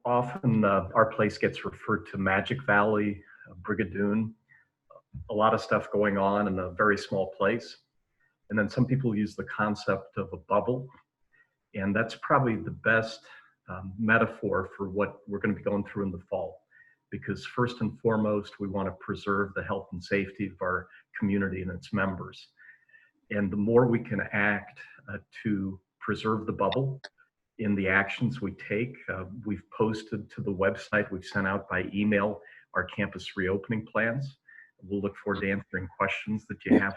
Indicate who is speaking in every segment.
Speaker 1: Often our place gets referred to Magic Valley, Brigadoon, a lot of stuff going on in a very small place. And then some people use the concept of a bubble. And that's probably the best metaphor for what we're going to be going through in the fall. Because first and foremost, we want to preserve the health and safety of our community and its members. And the more we can act to preserve the bubble in the actions we take, we've posted to the website, we've sent out by email our campus reopening plans. We'll look forward to answering questions that you have.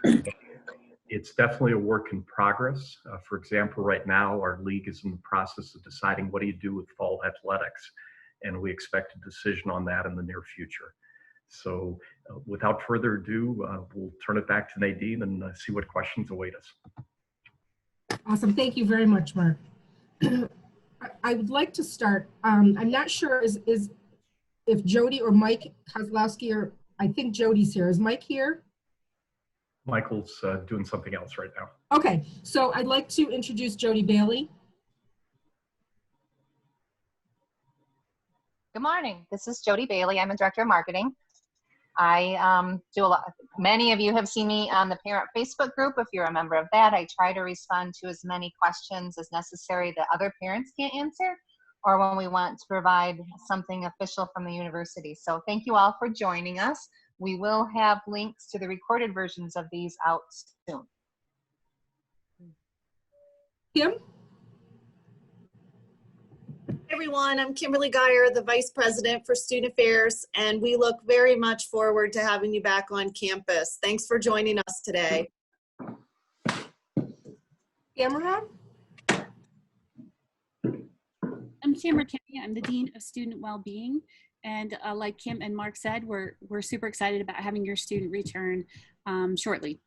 Speaker 1: It's definitely a work in progress. For example, right now, our league is in the process of deciding what do you do with fall athletics, and we expect a decision on that in the near future. So without further ado, we'll turn it back to Nadine and see what questions await us.
Speaker 2: Awesome, thank you very much, Mark. I would like to start, I'm not sure if Jody or Mike Kozlowski, or I think Jody's here. Is Mike here?
Speaker 1: Michael's doing something else right now.
Speaker 2: Okay, so I'd like to introduce Jody Bailey.
Speaker 3: Good morning, this is Jody Bailey. I'm a director of marketing. I do a lot, many of you have seen me on the parent Facebook group. If you're a member of that, I try to respond to as many questions as necessary that other parents can't answer, or when we want to provide something official from the university. So thank you all for joining us. We will have links to the recorded versions of these out soon.
Speaker 2: Kim?
Speaker 4: Hey everyone, I'm Kimberly Geiger, the Vice President for Student Affairs, and we look very much forward to having you back on campus. Thanks for joining us today.
Speaker 2: Tamara?
Speaker 5: I'm Tamara Kenny. I'm the Dean of Student Wellbeing. And like Kim and Mark said, we're super excited about having your student return shortly.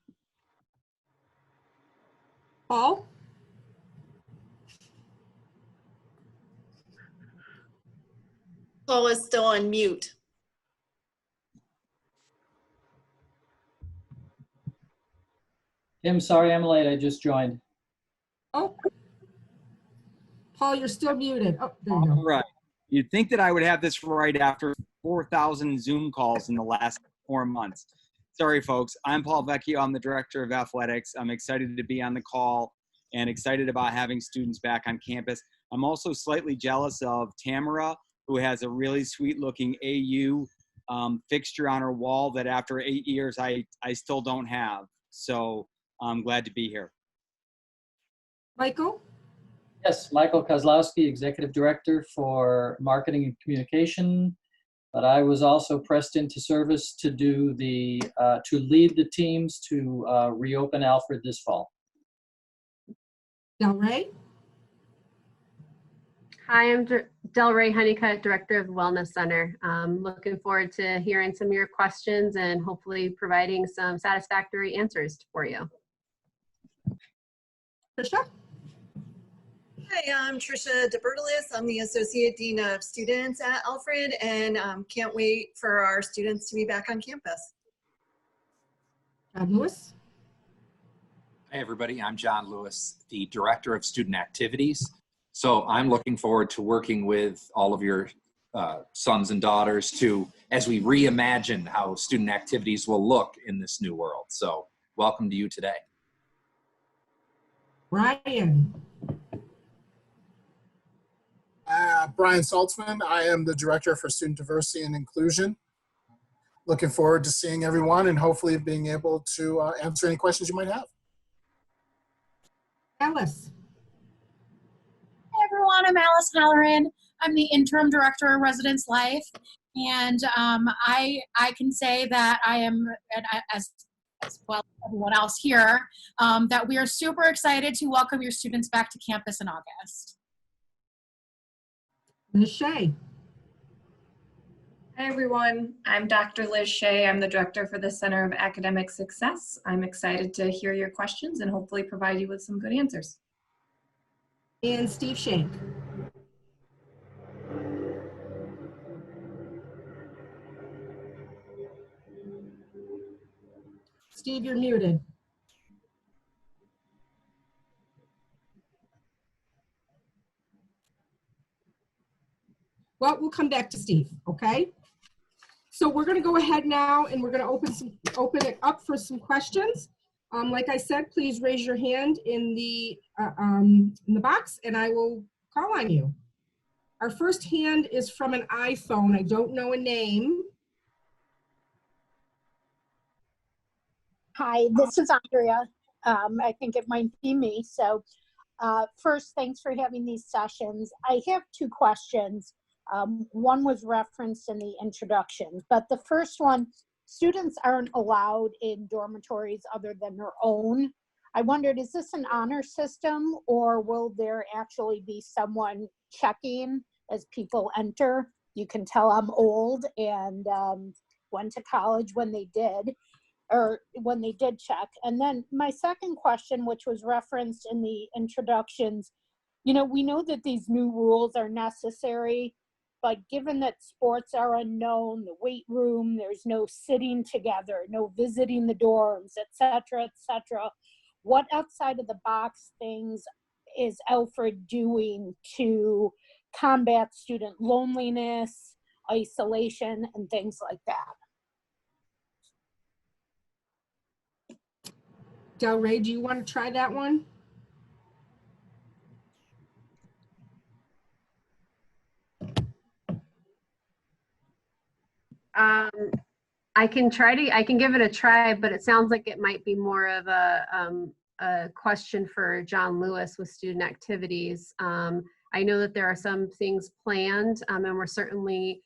Speaker 2: Paul?
Speaker 4: Paul is still on mute.
Speaker 6: Kim, sorry I'm late. I just joined.
Speaker 2: Oh, Paul, you're still muted. Oh, there you go.
Speaker 7: All right. You'd think that I would have this right after 4,000 Zoom calls in the last 4 months. Sorry, folks. I'm Paul Vecchio. I'm the Director of Athletics. I'm excited to be on the call and excited about having students back on campus. I'm also slightly jealous of Tamara, who has a really sweet-looking AU fixture on her wall that after 8 years I still don't have. So I'm glad to be here.
Speaker 2: Michael?
Speaker 6: Yes, Michael Kozlowski, Executive Director for Marketing and Communication. But I was also pressed into service to do to lead the teams to reopen Alfred this fall.
Speaker 2: Delray?
Speaker 8: Hi, I'm Delray Honeycutt, Director of the Wellness Center. Looking forward to hearing some of your questions and hopefully providing some satisfactory answers for you.
Speaker 2: Tricia?
Speaker 4: Hi, I'm Tricia DeBertalis. I'm the Associate Dean of Students at Alfred, and can't wait for our students to be back on campus.
Speaker 2: John Lewis?
Speaker 9: Hi, everybody. I'm John Lewis, the Director of Student Activities. So I'm looking forward to working with all of your sons and daughters as we reimagine how student activities will look in this new world. So welcome to you today.
Speaker 2: Brian?
Speaker 10: Brian Saltzman. I am the Director for Student Diversity and Inclusion. Looking forward to seeing everyone and hopefully being able to answer any questions you might have.
Speaker 2: Alice?
Speaker 11: Hi everyone, I'm Alice Halloran. I'm the Interim Director of Residence Life, and I can say that I am, as well as everyone else here, that we are super excited to welcome your students back to campus in August.
Speaker 2: Ms. Shea?
Speaker 12: Hi everyone, I'm Dr. Liz Shea. I'm the Director for the Center of Academic Success. I'm excited to hear your questions and hopefully provide you with some good answers.
Speaker 2: And Steve Shank? Steve, you're muted. Well, we'll come back to Steve, okay? So we're going to go ahead now and we're going to open it up for some questions. Like I said, please raise your hand in the box and I will call on you. Our first hand is from an iPhone. I don't know a name.
Speaker 13: Hi, this is Andrea. I think it might be me. So first, thanks for having these sessions. I have two questions. One was referenced in the introduction, but the first one, students aren't allowed in dormitories other than their own. I wondered, is this an honor system or will there actually be someone checking as people enter? You can tell I'm old and went to college when they did, or when they did check. And then my second question, which was referenced in the introductions, you know, we know that these new rules are necessary, but given that sports are unknown, the weight room, there's no sitting together, no visiting the dorms, et cetera, what outside of the box things is Alfred doing to combat student loneliness, isolation, and things like that?
Speaker 2: Del Rey, do you want to try that one?
Speaker 8: I can give it a try, but it sounds like it might be more of a question for John Lewis with student activities. I know that there are some things planned, and we're certainly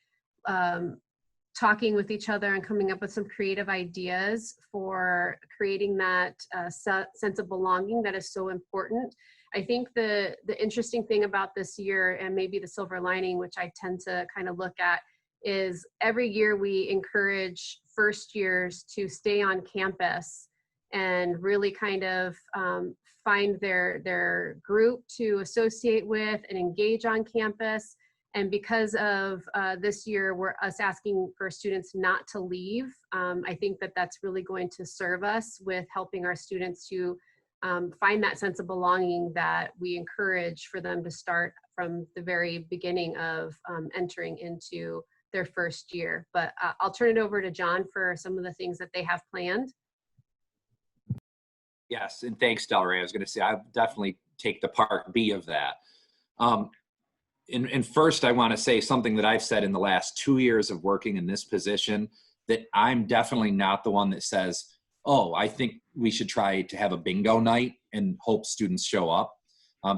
Speaker 8: talking with each other and coming up with some creative ideas for creating that sense of belonging that is so important. I think the interesting thing about this year, and maybe the silver lining, which I tend to kind of look at, is every year we encourage first years to stay on campus and really kind of find their group to associate with and engage on campus. And because of this year, we're asking for students not to leave. I think that that's really going to serve us with helping our students to find that sense of belonging that we encourage for them to start from the very beginning of entering into their first year. But I'll turn it over to John for some of the things that they have planned.
Speaker 9: Yes, and thanks, Del Rey. I was going to say, I'll definitely take the part B of that. And first, I want to say something that I've said in the last 2 years of working in this position, that I'm definitely not the one that says, oh, I think we should try to have a bingo night and hope students show up.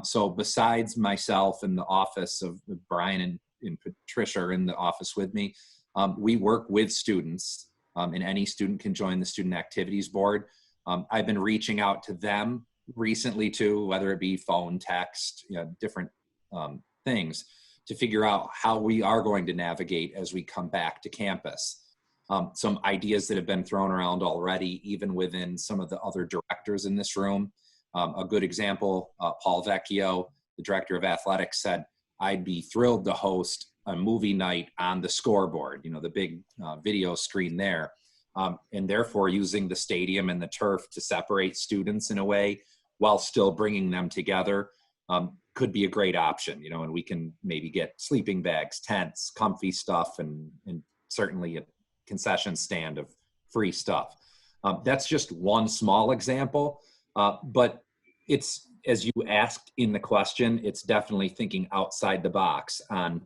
Speaker 9: So besides myself and the office of Brian and Patricia are in the office with me, we work with students, and any student can join the Student Activities Board. I've been reaching out to them recently too, whether it be phone, text, different things, to figure out how we are going to navigate as we come back to campus. Some ideas that have been thrown around already, even within some of the other directors in this room. A good example, Paul Vecchio, the director of athletics, said, I'd be thrilled to host a movie night on the scoreboard, the big video screen there. And therefore using the stadium and the turf to separate students in a way while still bringing them together could be a great option, and we can maybe get sleeping bags, tents, comfy stuff, and certainly a concession stand of free stuff. That's just one small example, but it's, as you asked in the question, it's definitely thinking outside the box. On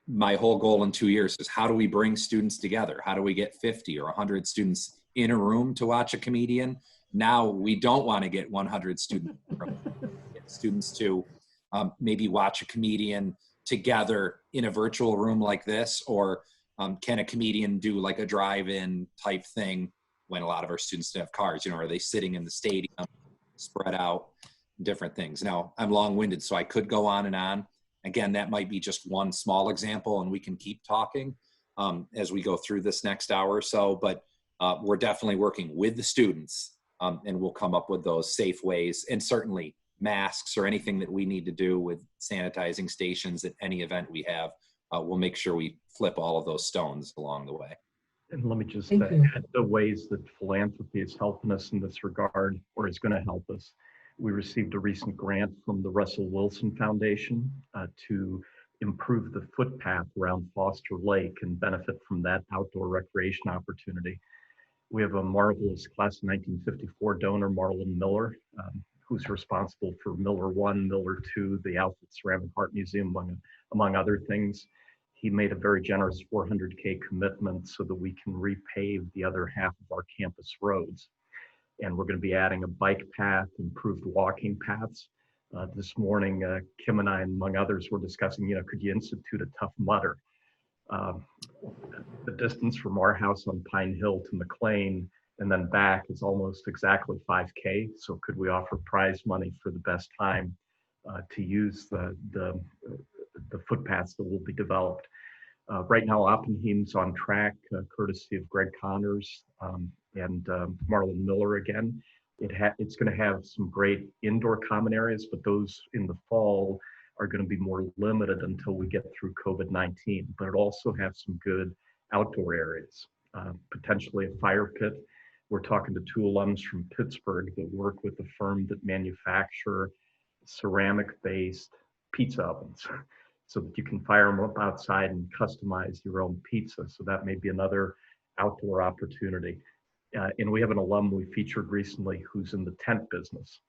Speaker 9: my whole goal in 2 years is, how do we bring students together? How do we get 50 or 100 students in a room to watch a comedian? Now we don't want to get 100 students in a room. Get students to maybe watch a comedian together in a virtual room like this, or can a comedian do like a drive-in type thing when a lot of our students don't have cars? Are they sitting in the stadium, spread out, different things? Now, I'm long-winded, so I could go on and on. Again, that might be just one small example, and we can keep talking as we go through this next hour or so, but we're definitely working with the students, and we'll come up with those safe ways, and certainly masks or anything that we need to do with sanitizing stations at any event we have. We'll make sure we flip all of those stones along the way.
Speaker 1: And let me just add the ways that philanthropy is helping us in this regard, or is going to help us. We received a recent grant from the Russell Wilson Foundation to improve the footpath around Foster Lake and benefit from that outdoor recreation opportunity. We have a marvelous class of 1954 donor, Marlon Miller, who's responsible for Miller 1, Miller 2, the Alfred Ceramic Art Museum, among other things. He made a very generous 400K commitment so that we can repave the other half of our campus roads. And we're going to be adding a bike path, improved walking paths. This morning, Kim and I, among others, were discussing, could you institute a Tough Mudder? The distance from our house on Pine Hill to McLean and then back is almost exactly 5K. So could we offer prize money for the best time to use the footpaths that will be developed? Right now, Oppenheim's on track, courtesy of Greg Connors and Marlon Miller again. It's going to have some great indoor common areas, but those in the fall are going to be more limited until we get through COVID-19. But it also has some good outdoor areas, potentially a fire pit. We're talking to 2 alums from Pittsburgh that work with a firm that manufacture ceramic-based pizza ovens so that you can fire them up outside and customize your own pizza. So that may be another outdoor opportunity. And we have an alum we featured recently who's in the tent business.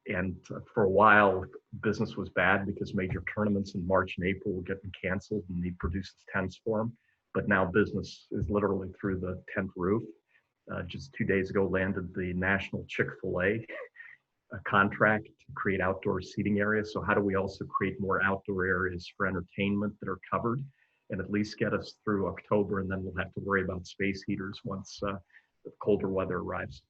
Speaker 1: And for a while, business was bad because major tournaments in March and April were getting canceled and he produces tents for them. But now business is literally through the tent roof. Just 2 days ago, landed the National Chick-fil-A contract to create outdoor seating areas. So how do we also create more outdoor areas for entertainment that are covered and at least get us through October, and then we'll have to worry about space heaters once the colder weather arrives.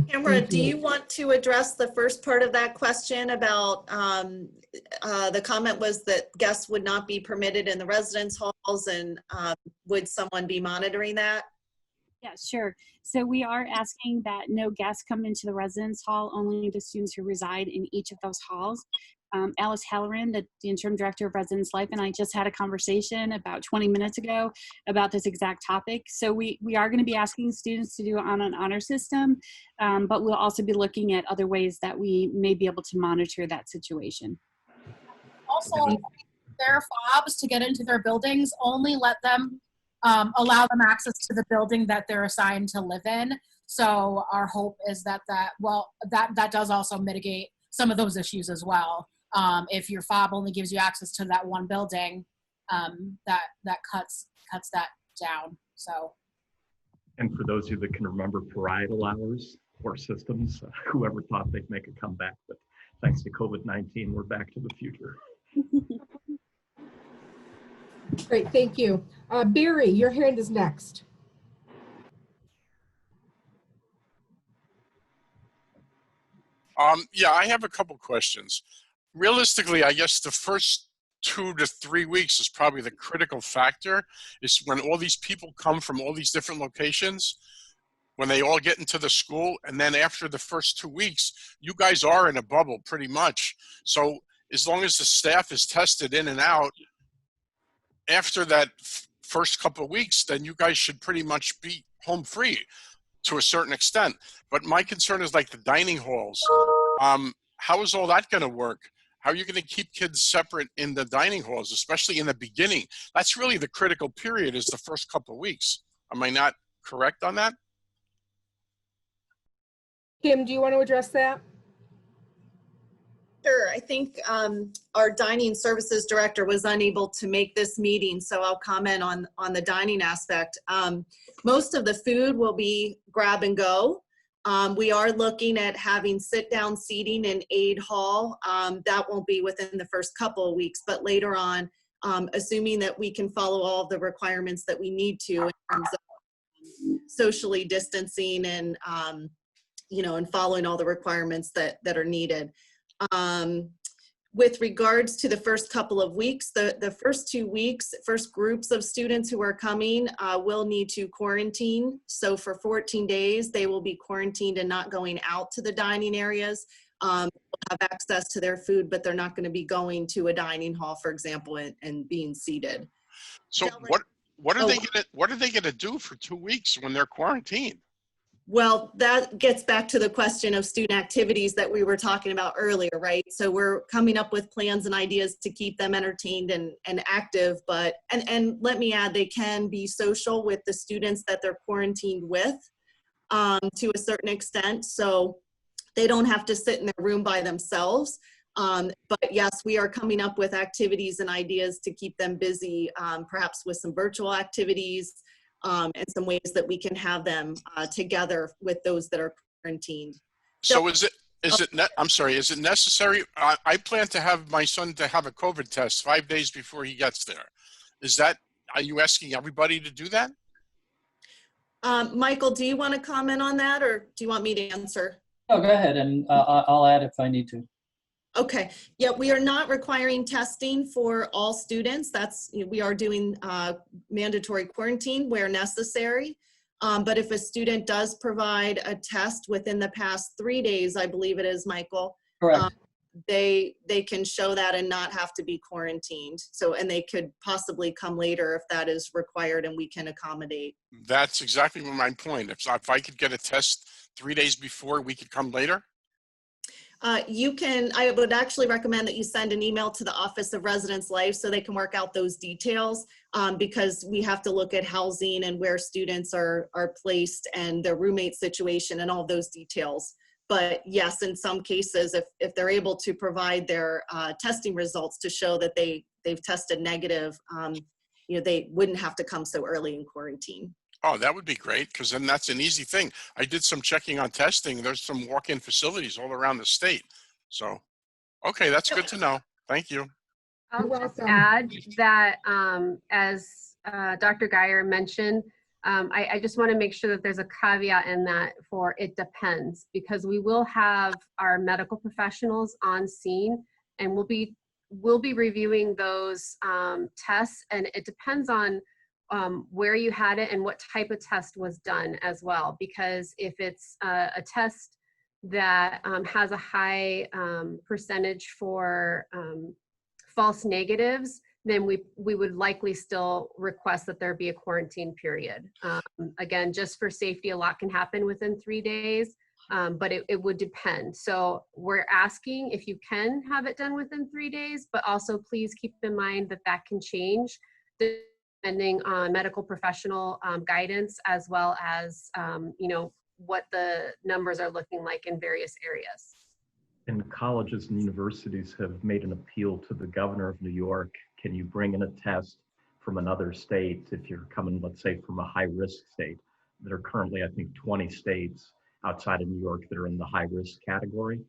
Speaker 4: Tamara, do you want to address the first part of that question about the comment was that guests would not be permitted in the residence halls, and would someone be monitoring that?
Speaker 5: Yeah, sure. So we are asking that no guests come into the residence hall, only the students who reside in each of those halls. Alice Halloran, the interim director of Residence Life, and I just had a conversation about 20 minutes ago about this exact topic. So we are going to be asking students to do it on an honor system, but we'll also be looking at other ways that we may be able to monitor that situation.
Speaker 11: Also, their fobs to get into their buildings, only let them allow them access to the building that they're assigned to live in. So our hope is that that does also mitigate some of those issues as well. If your fob only gives you access to that one building, that cuts that down. So.
Speaker 1: And for those of you that can remember parietal hours or systems, whoever thought they'd make a comeback, but thanks to COVID-19, we're back to the future.
Speaker 2: Great, thank you. Barry, your hand is next.
Speaker 14: Yeah, I have a couple questions. Realistically, I guess the first 2 to 3 weeks is probably the critical factor. Is when all these people come from all these different locations, when they all get into the school, and then after the first 2 weeks, you guys are in a bubble pretty much. So as long as the staff is tested in and out, after that first couple of weeks, then you guys should pretty much be home free to a certain extent. But my concern is like the dining halls. How is all that going to work? How are you going to keep kids separate in the dining halls, especially in the beginning? That's really the critical period, is the first couple of weeks. Am I not correct on that?
Speaker 2: Kim, do you want to address that?
Speaker 4: Sure. I think our dining services director was unable to make this meeting, so I'll comment on the dining aspect. Most of the food will be grab and go. We are looking at having sit-down seating in Aid Hall. That won't be within the first couple of weeks, but later on, assuming that we can follow all of the requirements that we need to in terms of socially distancing and and following all the requirements that are needed. With regards to the first couple of weeks, the first 2 weeks, first groups of students who are coming will need to quarantine. So for 14 days, they will be quarantined and not going out to the dining areas. They'll have access to their food, but they're not going to be going to a dining hall, for example, and being seated.
Speaker 14: So what are they going to do for 2 weeks when they're quarantined?
Speaker 4: Well, that gets back to the question of student activities that we were talking about earlier, right? So we're coming up with plans and ideas to keep them entertained and active, but, and let me add, they can be social with the students that they're quarantined with to a certain extent. So they don't have to sit in their room by themselves. But yes, we are coming up with activities and ideas to keep them busy, perhaps with some virtual activities, and some ways that we can have them together with those that are quarantined.
Speaker 14: So I'm sorry, is it necessary? I plan to have my son to have a COVID test 5 days before he gets there. Are you asking everybody to do that?
Speaker 4: Michael, do you want to comment on that, or do you want me to answer?
Speaker 6: Oh, go ahead, and I'll add if I need to.
Speaker 4: Okay. Yeah, we are not requiring testing for all students. We are doing mandatory quarantine where necessary. But if a student does provide a test within the past 3 days, I believe it is, Michael.
Speaker 6: Correct.
Speaker 4: They can show that and not have to be quarantined. So, and they could possibly come later if that is required and we can accommodate.
Speaker 14: That's exactly my point. If I could get a test 3 days before, we could come later?
Speaker 4: I would actually recommend that you send an email to the Office of Residence Life so they can work out those details, because we have to look at housing and where students are placed and their roommate situation and all those details. But yes, in some cases, if they're able to provide their testing results to show that they've tested negative, they wouldn't have to come so early in quarantine.
Speaker 14: Oh, that would be great, because then that's an easy thing. I did some checking on testing. There's some walk-in facilities all around the state. So, okay, that's good to know. Thank you.
Speaker 8: I'll just add that as Dr. Geiger mentioned, I just want to make sure that there's a caveat in that for it depends, because we will have our medical professionals on scene and we'll be reviewing those tests, and it depends on where you had it and what type of test was done as well. Because if it's a test that has a high percentage for false negatives, then we would likely still request that there be a quarantine period. Again, just for safety, a lot can happen within 3 days, but it would depend. So we're asking if you can have it done within 3 days, but also please keep in mind that that can change depending on medical professional guidance, as well as what the numbers are looking like in various areas.
Speaker 1: And colleges and universities have made an appeal to the governor of New York. Can you bring in a test from another state if you're coming, let's say, from a high-risk state? There are currently, I think, 20 states outside of New York that are in the high-risk category.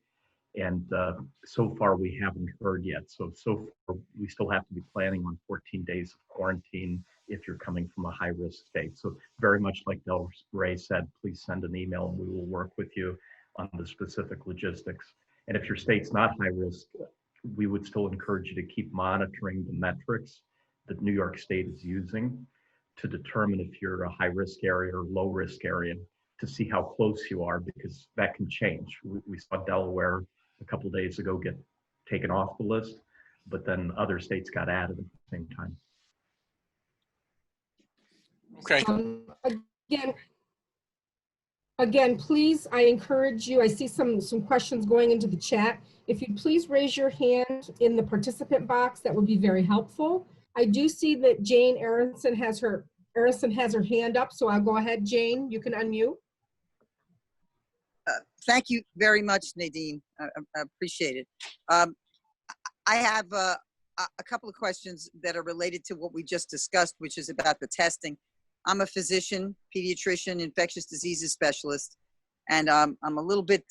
Speaker 1: And so far, we haven't heard yet. So far, we still have to be planning on 14 days of quarantine if you're coming from a high-risk state. So very much like Del Ray said, please send an email and we will work with you on the specific logistics. And if your state's not high-risk, we would still encourage you to keep monitoring the metrics that New York State is using to determine if you're a high-risk area or low-risk area, to see how close you are, because that can change. We saw Delaware a couple of days ago get taken off the list, but then other states got added at the same time.
Speaker 14: Okay.
Speaker 2: Again, please, I encourage you, I see some questions going into the chat. If you'd please raise your hand in the participant box, that would be very helpful. I do see that Jane Aronson has her hand up, so I'll go ahead, Jane, you can unmute.
Speaker 15: Thank you very much, Nadine. I appreciate it. I have a couple of questions that are related to what we just discussed, which is about the testing. I'm a physician, pediatrician, infectious diseases specialist, and I'm a little bit,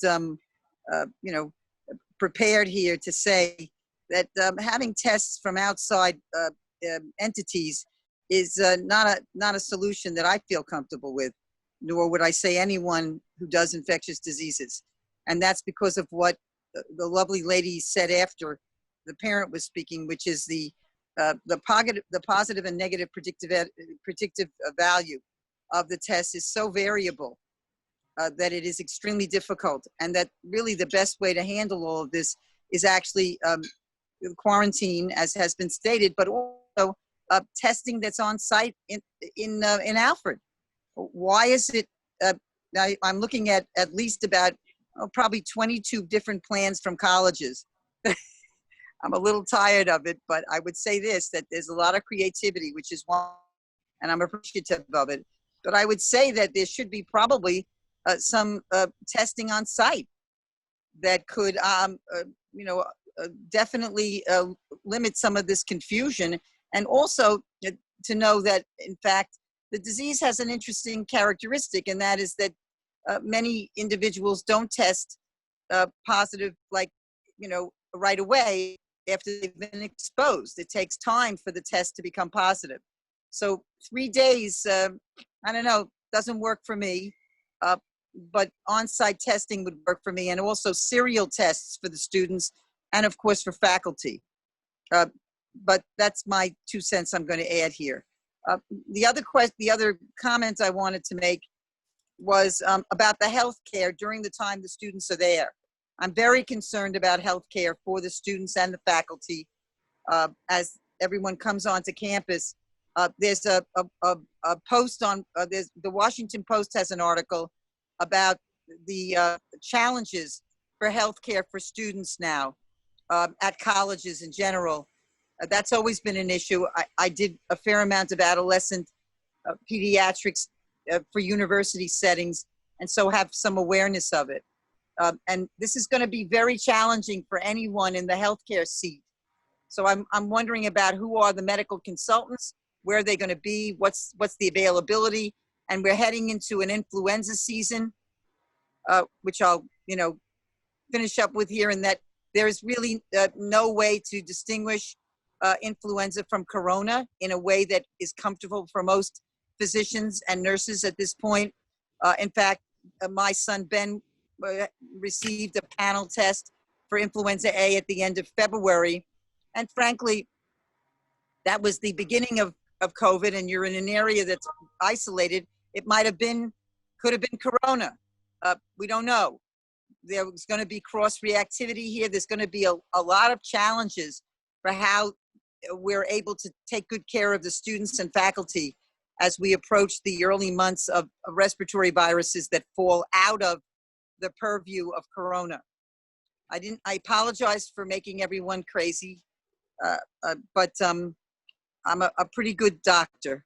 Speaker 15: prepared here to say that having tests from outside entities is not a solution that I feel comfortable with, nor would I say anyone who does infectious diseases. And that's because of what the lovely lady said after the parent was speaking, which is the positive and negative predictive value of the test is so variable that it is extremely difficult, and that really the best way to handle all of this is actually quarantine, as has been stated, but also testing that's on site in Alfred. Why is it now I'm looking at least about probably 22 different plans from colleges. I'm a little tired of it, but I would say this, that there's a lot of creativity, which is one, and I'm appreciative of it. But I would say that there should be probably some testing on site that could, definitely limit some of this confusion. And also to know that, in fact, the disease has an interesting characteristic, and that is that many individuals don't test positive, like, right away after they've been exposed. It takes time for the test to become positive. So 3 days, I don't know, doesn't work for me, but on-site testing would work for me, and also serial tests for the students and, of course, for faculty. But that's my 2 cents I'm going to add here. The other comment I wanted to make was about the health care during the time the students are there. I'm very concerned about health care for the students and the faculty as everyone comes onto campus. There's a post on, the Washington Post has an article about the challenges for health care for students now at colleges in general. That's always been an issue. I did a fair amount of adolescent pediatrics for university settings, and so have some awareness of it. And this is going to be very challenging for anyone in the healthcare seat. So I'm wondering about who are the medical consultants, where are they going to be, what's the availability, and we're heading into an influenza season, which I'll finish up with here, in that there is really no way to distinguish influenza from corona in a way that is comfortable for most physicians and nurses at this point. In fact, my son Ben received a panel test for influenza A at the end of February. And frankly, that was the beginning of COVID, and you're in an area that's isolated. It could have been corona. We don't know. There was going to be cross reactivity here. There's going to be a lot of challenges for how we're able to take good care of the students and faculty as we approach the early months of respiratory viruses that fall out of the purview of corona. I apologize for making everyone crazy, but I'm a pretty good doctor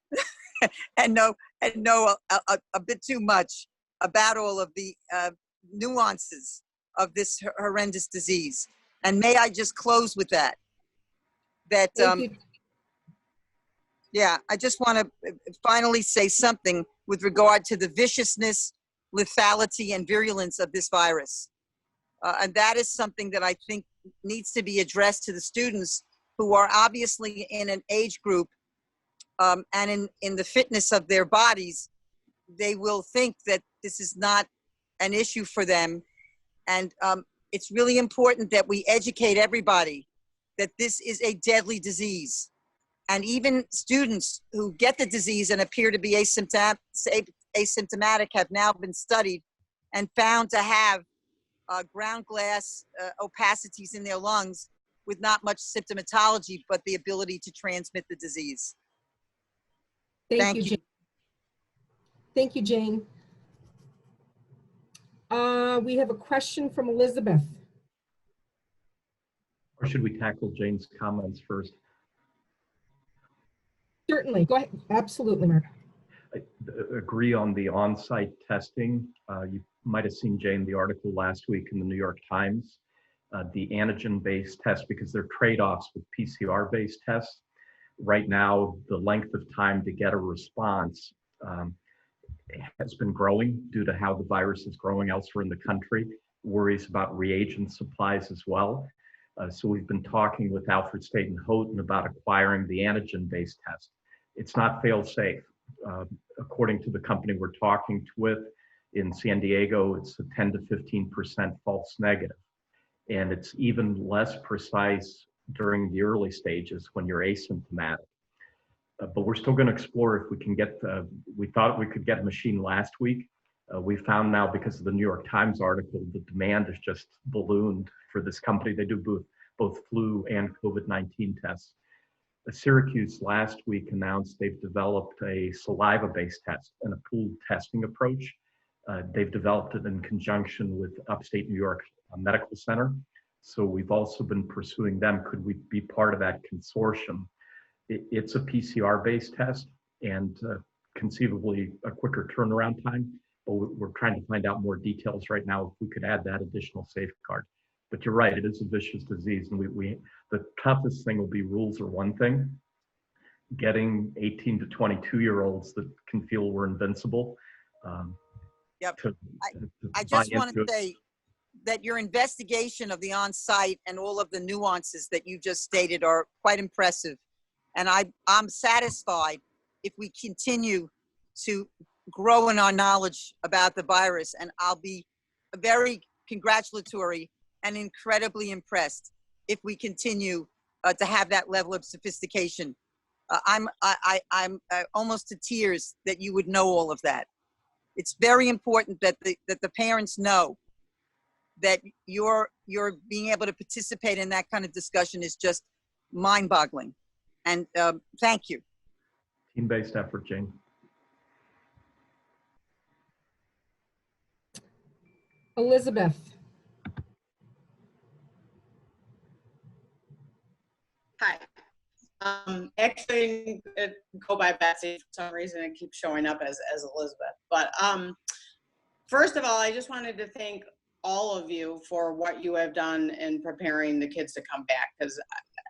Speaker 15: and know a bit too much about all of the nuances of this horrendous disease. And may I just close with that? Yeah, I just want to finally say something with regard to the viciousness, lethality, and virulence of this virus. And that is something that I think needs to be addressed to the students who are obviously in an age group and in the fitness of their bodies. They will think that this is not an issue for them. And it's really important that we educate everybody that this is a deadly disease. And even students who get the disease and appear to be asymptomatic have now been studied and found to have ground glass opacities in their lungs with not much symptomatology, but the ability to transmit the disease.
Speaker 2: Thank you, Jane. Thank you, Jane. We have a question from Elizabeth.
Speaker 1: Or should we tackle Jane's comments first?
Speaker 2: Certainly, go ahead. Absolutely, Mark.
Speaker 1: I agree on the on-site testing. You might have seen, Jane, the article last week in the New York Times, the antigen-based test, because there are trade-offs with PCR-based tests. Right now, the length of time to get a response has been growing due to how the virus is growing elsewhere in the country. Worries about reagent supplies as well. So we've been talking with Alfred and Houghton about acquiring the antigen-based test. It's not fail-safe. According to the company we're talking with in San Diego, it's a 10 to 15% false negative. And it's even less precise during the early stages when you're asymptomatic. But we're still going to explore if we can get, we thought we could get a machine last week. We found now, because of the New York Times article, the demand has just ballooned for this company. They do both flu and COVID-19 tests. Syracuse last week announced they've developed a saliva-based test and a pooled testing approach. They've developed it in conjunction with Upstate New York Medical Center. So we've also been pursuing them. Could we be part of that consortium? It's a PCR-based test and conceivably a quicker turnaround time, but we're trying to find out more details right now if we could add that additional safeguard. But you're right, it is a vicious disease, and the toughest thing will be rules are one thing. Getting 18 to 22-year-olds that can feel we're invincible.
Speaker 15: Yep.
Speaker 1: To
Speaker 15: I
Speaker 1: buy
Speaker 15: just want
Speaker 1: into
Speaker 15: to
Speaker 1: it.
Speaker 15: say that your investigation of the on-site and all of the nuances that you just stated are quite impressive. And I'm satisfied if we continue to grow in our knowledge about the virus. And I'll be very congratulatory and incredibly impressed if we continue to have that level of sophistication. I'm almost to tears that you would know all of that. It's very important that the parents know that you're being able to participate in that kind of discussion is just mind-boggling. And thank you.
Speaker 1: Team-based effort, Jane.
Speaker 2: Elizabeth.
Speaker 16: Hi. Actually, go by Betsy for some reason. It keeps showing up as Elizabeth. But first of all, I just wanted to thank all of you for what you have done in preparing the kids to come back, because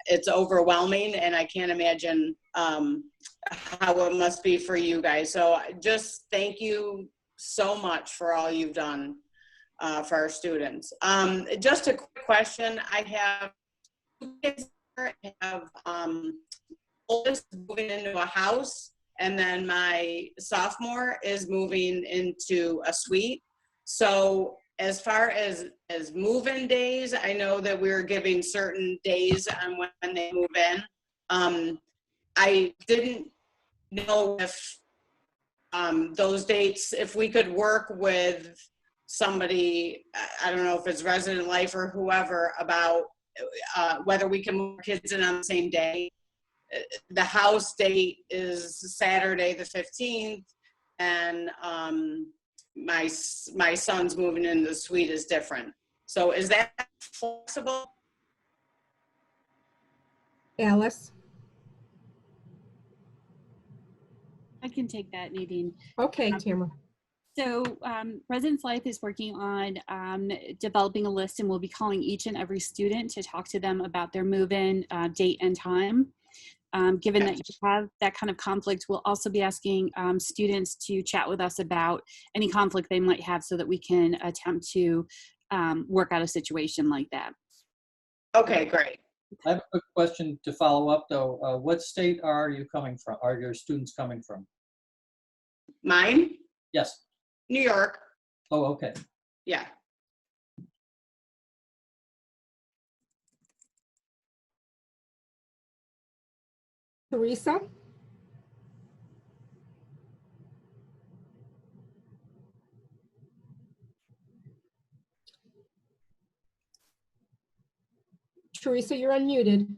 Speaker 16: it's overwhelming and I can't imagine how it must be for you guys. So just thank you so much for all you've done for our students. Just a quick question. I have two kids. I have oldest moving into a house, and then my sophomore is moving into a suite. So as far as move-in days, I know that we're giving certain days on when they move in. I didn't know if those dates, if we could work with somebody, I don't know if it's Resident Life or whoever, about whether we can move kids in on the same day. The house date is Saturday the 15th, and my son's moving into the suite is different. So is that flexible?
Speaker 2: Alice.
Speaker 5: I can take that, Nadine.
Speaker 2: Okay, Tamara.
Speaker 5: So Residence Life is working on developing a list, and we'll be calling each and every student to talk to them about their move-in date and time. Given that you have that kind of conflict, we'll also be asking students to chat with us about any conflict they might have so that we can attempt to work out a situation like that.
Speaker 16: Okay, great.
Speaker 6: I have a quick question to follow up though. What state are you coming from? Are your students coming from?
Speaker 16: Mine?
Speaker 6: Yes.
Speaker 16: New York.
Speaker 6: Oh, okay.
Speaker 16: Yeah.
Speaker 2: Teresa. Teresa, you're unmuted.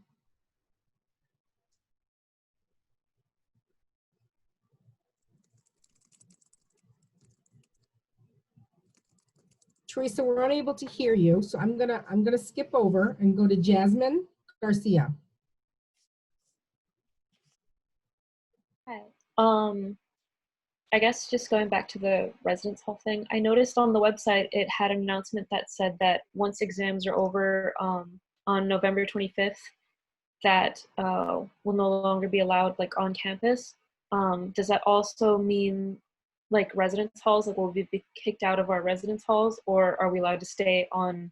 Speaker 2: Teresa, we're unable to hear you, so I'm gonna skip over and go to Jasmine Garcia.
Speaker 17: Hi. I guess just going back to the residence hall thing, I noticed on the website it had an announcement that said that once exams are over on November 25th, that will no longer be allowed like on campus. Does that also mean like residence halls, like will we be kicked out of our residence halls, or are we allowed to stay on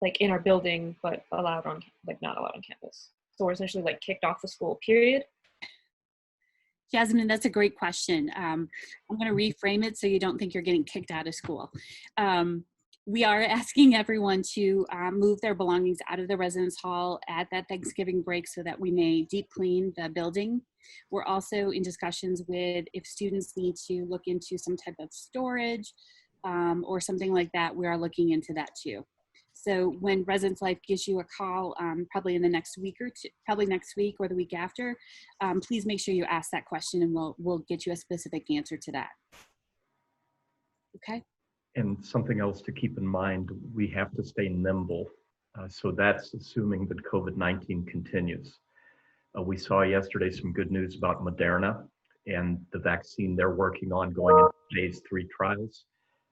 Speaker 17: like in our building but allowed on like not allowed on campus? So we're essentially like kicked off the school period.
Speaker 5: Jasmine, that's a great question. I'm going to reframe it so you don't think you're getting kicked out of school. We are asking everyone to move their belongings out of the residence hall at that Thanksgiving break so that we may deep clean the building. We're also in discussions with if students need to look into some type of storage or something like that, we are looking into that too. So when Residence Life gives you a call, probably in the next week or two, probably next week or the week after, please make sure you ask that question and we'll get you a specific answer to that. Okay.
Speaker 1: And something else to keep in mind, we have to stay nimble. So that's assuming that COVID-19 continues. We saw yesterday some good news about Moderna and the vaccine they're working on going into phase 3 trials.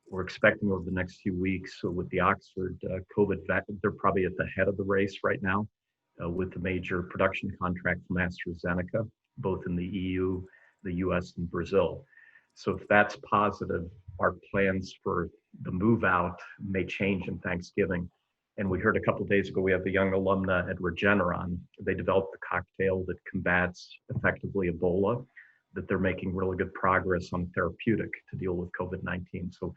Speaker 1: We're expecting over the next few weeks, so with the Oxford COVID vaccine, they're probably at the head of the race right now with the major production contract from AstraZeneca, both in the EU, the US, and Brazil. So if that's positive, our plans for the move out may change in Thanksgiving. And we heard a couple of days ago, we have the young alumna at Regeneron. They developed a cocktail that combats effectively Ebola, that they're making really good progress on therapeutic to deal with COVID-19. So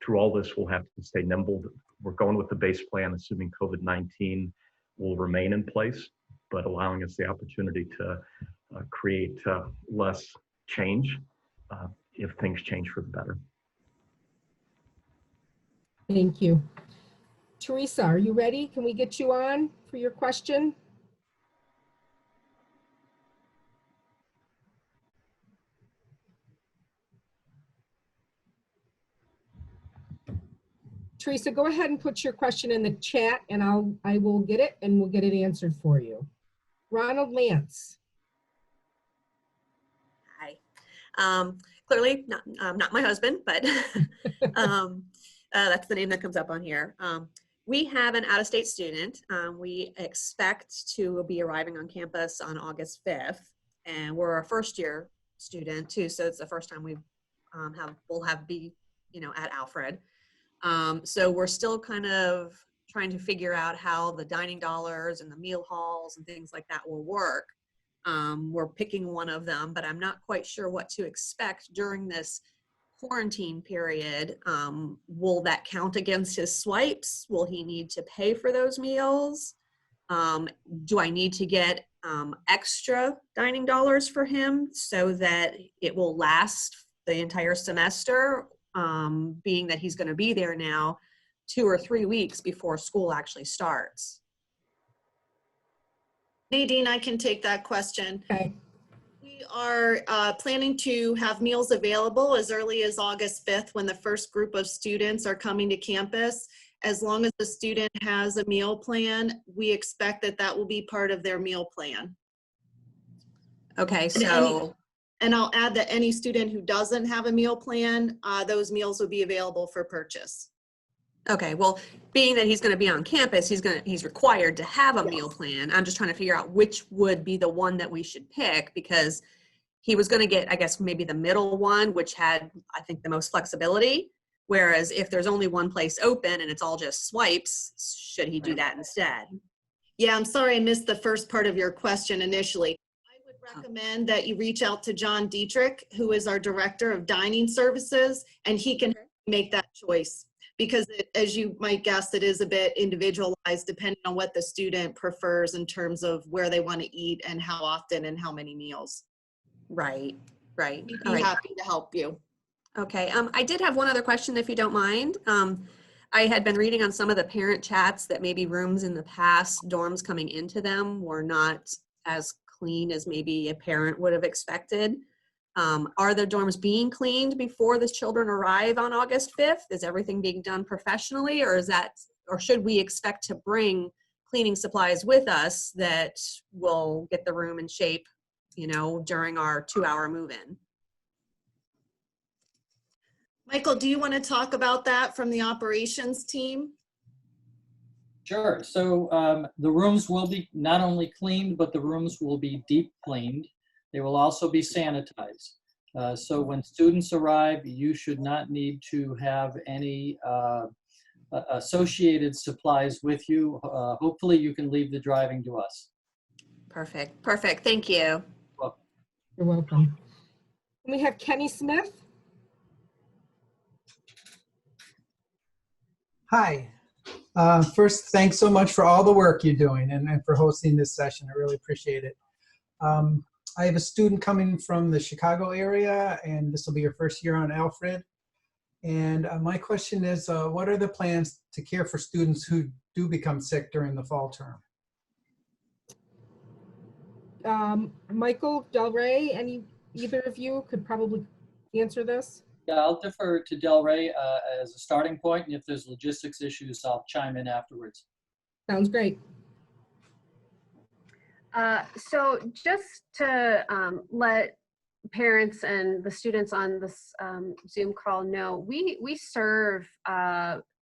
Speaker 1: through all this, we'll have to stay nimble. We're going with the base plan, assuming COVID-19 will remain in place, but allowing us the opportunity to create less change if things change for the better.
Speaker 2: Thank you. Teresa, are you ready? Can we get you on for your question? Teresa, go ahead and put your question in the chat and I will get it and we'll get it answered for you. Ronald Lance.
Speaker 18: Hi. Clearly not my husband, but that's the name that comes up on here. We have an out-of-state student. We expect to be arriving on campus on August 5th, and we're a first-year student too, so it's the first time we'll be at Alfred. So we're still kind of trying to figure out how the dining dollars and the meal halls and things like that will work. We're picking one of them, but I'm not quite sure what to expect during this quarantine period. Will that count against his swipes? Will he need to pay for those meals? Do I need to get extra dining dollars for him so that it will last the entire semester, being that he's going to be there now 2 or 3 weeks before school actually starts?
Speaker 4: Nadine, I can take that question.
Speaker 2: Okay.
Speaker 4: We are planning to have meals available as early as August 5th when the first group of students are coming to campus. As long as the student has a meal plan, we expect that that will be part of their meal plan.
Speaker 18: Okay, so.
Speaker 4: And I'll add that any student who doesn't have a meal plan, those meals will be available for purchase.
Speaker 18: Okay, well, being that he's going to be on campus, he's required to have a meal plan. I'm just trying to figure out which would be the one that we should pick, because he was going to get, I guess, maybe the middle one, which had, I think, the most flexibility. Whereas if there's only one place open and it's all just swipes, should he do that instead?
Speaker 4: Yeah, I'm sorry I missed the first part of your question initially. I would recommend that you reach out to John Dietrich, who is our Director of Dining Services, and he can make that choice. Because as you might guess, it is a bit individualized depending on what the student prefers in terms of where they want to eat and how often and how many meals.
Speaker 18: Right, right.
Speaker 4: We'd be happy to help you.
Speaker 18: Okay, I did have one other question, if you don't mind. I had been reading on some of the parent chats that maybe rooms in the past, dorms coming into them, were not as clean as maybe a parent would have expected. Are the dorms being cleaned before the children arrive on August 5th? Is everything being done professionally, or should we expect to bring cleaning supplies with us that will get the room in shape, during our 2-hour move-in?
Speaker 4: Michael, do you want to talk about that from the operations team?
Speaker 6: Sure. So the rooms will be not only cleaned, but the rooms will be deep cleaned. They will also be sanitized. So when students arrive, you should not need to have any associated supplies with you. Hopefully you can leave the driving to us.
Speaker 18: Perfect. Perfect. Thank you.
Speaker 6: Welcome.
Speaker 2: You're welcome. Can we have Kenny Smith?
Speaker 19: Hi. First, thanks so much for all the work you're doing and for hosting this session. I really appreciate it. I have a student coming from the Chicago area, and this will be her first year on Alfred. And my question is, what are the plans to care for students who do become sick during the fall term?
Speaker 2: Michael, Del Rey, either of you could probably answer this.
Speaker 6: Yeah, I'll defer to Del Rey as a starting point, and if there's logistics issues, I'll chime in afterwards.
Speaker 2: Sounds great.
Speaker 8: So just to let parents and the students on this Zoom call know, we serve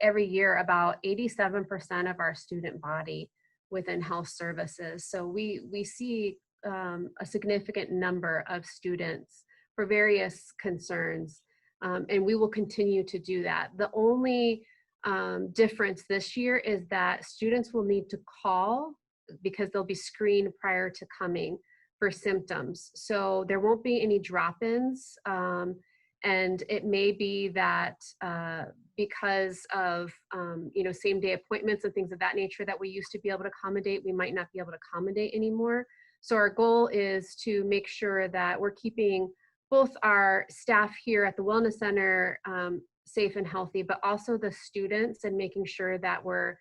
Speaker 8: every year about 87% of our student body within health services. So we see a significant number of students for various concerns, and we will continue to do that. The only difference this year is that students will need to call because they'll be screened prior to coming for symptoms. So there won't be any drop-ins, and it may be that because of same-day appointments and things of that nature that we used to be able to accommodate, we might not be able to accommodate anymore. So our goal is to make sure that we're keeping both our staff here at the Wellness Center safe and healthy, but also the students, and making sure that we're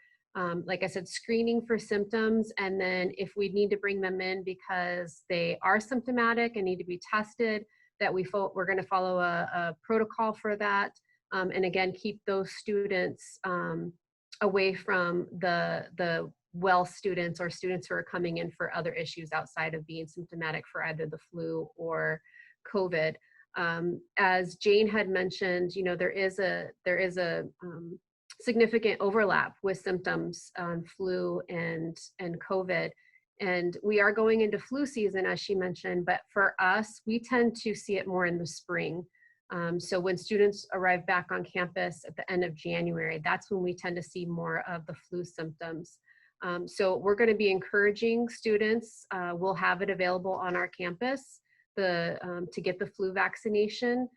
Speaker 8: like I said, screening for symptoms, and then if we need to bring them in because they are symptomatic and need to be tested, that we're going to follow a protocol for that, and again, keep those students away from the well students or students who are coming in for other issues outside of being symptomatic for either the flu or COVID. As Jane had mentioned, there is a significant overlap with symptoms on flu and COVID. And we are going into flu season, as she mentioned, but for us, we tend to see it more in the spring. So when students arrive back on campus at the end of January, that's when we tend to see more of the flu symptoms. So we're going to be encouraging students. We'll have it available on our campus to get the flu vaccination.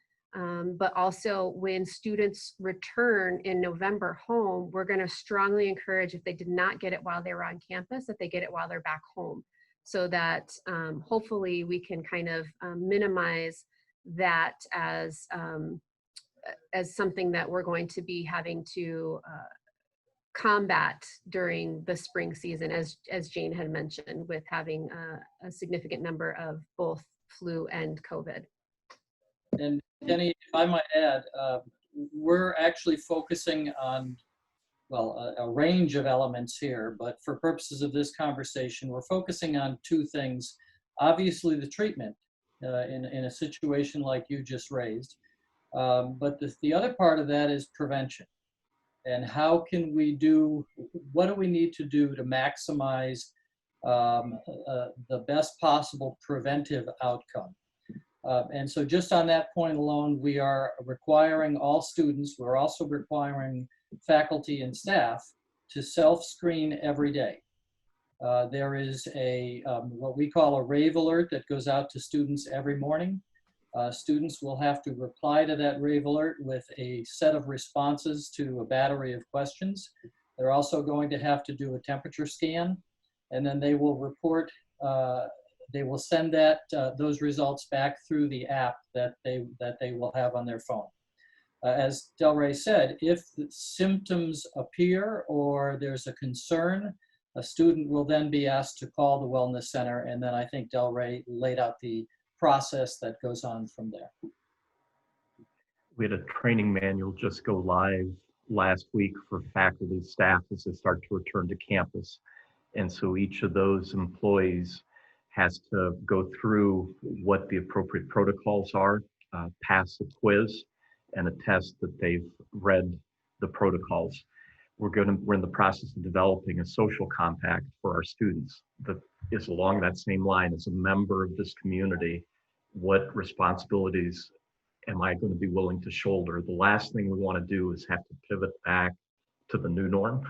Speaker 8: But also when students return in November home, we're going to strongly encourage, if they did not get it while they were on campus, that they get it while they're back home, so that hopefully we can kind of minimize that as something that we're going to be having to combat during the spring season, as Jane had mentioned, with having a significant number of both flu and COVID.
Speaker 6: And Jenny, if I might add, we're actually focusing on, well, a range of elements here, but for purposes of this conversation, we're focusing on two things. Obviously, the treatment in a situation like you just raised, but the other part of that is prevention. And how can we what do we need to do to maximize the best possible preventive outcome? And so just on that point alone, we are requiring all students, we're also requiring faculty and staff to self-screen every day. There is what we call a rave alert that goes out to students every morning. Students will have to reply to that rave alert with a set of responses to a battery of questions. They're also going to have to do a temperature scan, and then they will report they will send those results back through the app that they will have on their phone. As Del Rey said, if the symptoms appear or there's a concern, a student will then be asked to call the Wellness Center, and then I think Del Rey laid out the process that goes on from there.
Speaker 1: We had a training manual just go live last week for faculty, staff as they start to return to campus. And so each of those employees has to go through what the appropriate protocols are, pass a quiz, and attest that they've read the protocols. We're in the process of developing a social compact for our students that is along that same line. As a member of this community, what responsibilities am I going to be willing to shoulder? The last thing we want to do is have to pivot back to the new norm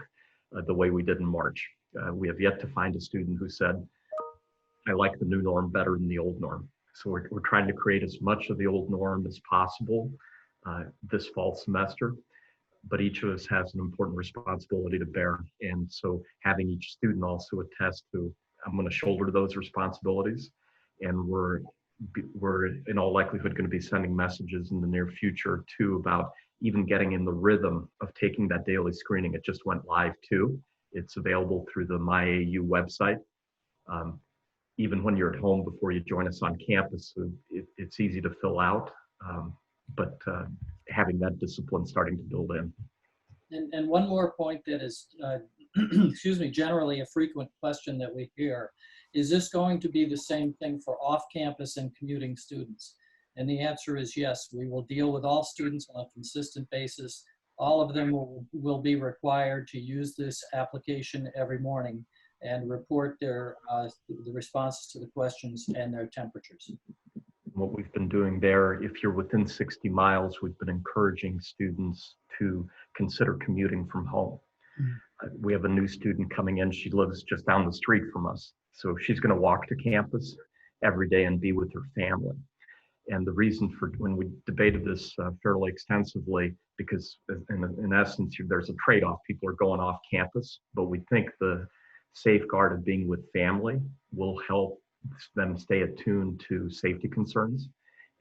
Speaker 1: the way we did in March. We have yet to find a student who said, I like the new norm better than the old norm. So we're trying to create as much of the old norm as possible this fall semester, but each of us has an important responsibility to bear. And so having each student also attest to, I'm going to shoulder those responsibilities, and we're in all likelihood going to be sending messages in the near future too about even getting in the rhythm of taking that daily screening. It just went live too. It's available through the MyAU website. Even when you're at home before you join us on campus, it's easy to fill out. but having that discipline starting to build in.
Speaker 6: And one more point that is, excuse me, generally a frequent question that we hear, is this going to be the same thing for off-campus and commuting students? And the answer is yes. We will deal with all students on a consistent basis. All of them will be required to use this application every morning and report their the responses to the questions and their temperatures.
Speaker 1: What we've been doing there, if you're within 60 miles, we've been encouraging students to consider commuting from home. We have a new student coming in. She lives just down the street from us. So she's going to walk to campus every day and be with her family. And the reason for when we debated this fairly extensively, because in essence, there's a trade-off. People are going off campus, but we think the safeguard of being with family will help them stay attuned to safety concerns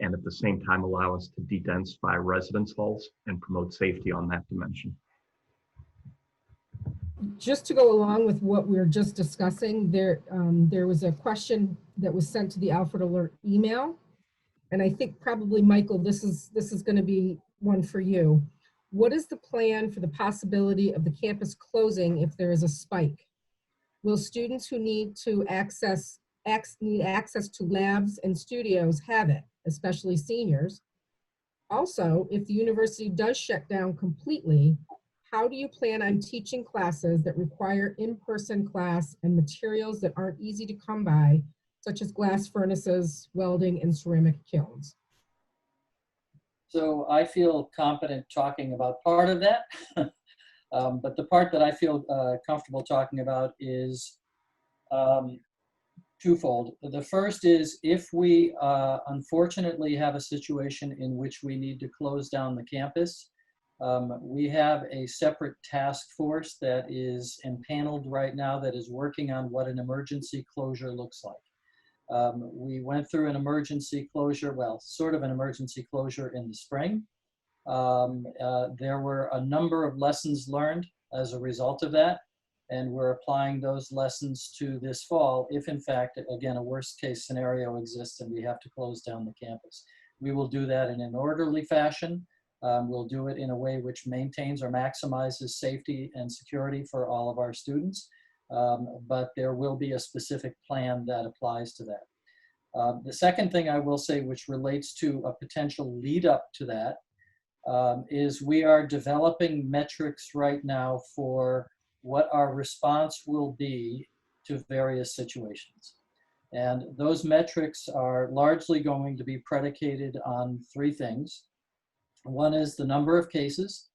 Speaker 1: and at the same time allow us to de-densify residence halls and promote safety on that dimension.
Speaker 2: Just to go along with what we were just discussing, there was a question that was sent to the Alfred Alert email. And I think probably, Michael, this is going to be one for you. What is the plan for the possibility of the campus closing if there is a spike? Will students who need access to labs and studios have it, especially seniors? Also, if the university does shut down completely, how do you plan on teaching classes that require in-person class and materials that aren't easy to come by, such as glass furnaces, welding, and ceramic kilns?
Speaker 6: So I feel competent talking about part of that, but the part that I feel comfortable talking about is twofold. The first is if we unfortunately have a situation in which we need to close down the campus, we have a separate task force that is empaneled right now that is working on what an emergency closure looks like. We went through an emergency closure, well, sort of an emergency closure in the spring. There were a number of lessons learned as a result of that, and we're applying those lessons to this fall if, in fact, again, a worst case scenario exists and we have to close down the campus. We will do that in an orderly fashion. We'll do it in a way which maintains or maximizes safety and security for all of our students. But there will be a specific plan that applies to that. The second thing I will say, which relates to a potential lead up to that, is we are developing metrics right now for what our response will be to various situations. And those metrics are largely going to be predicated on three things. One is the number of cases.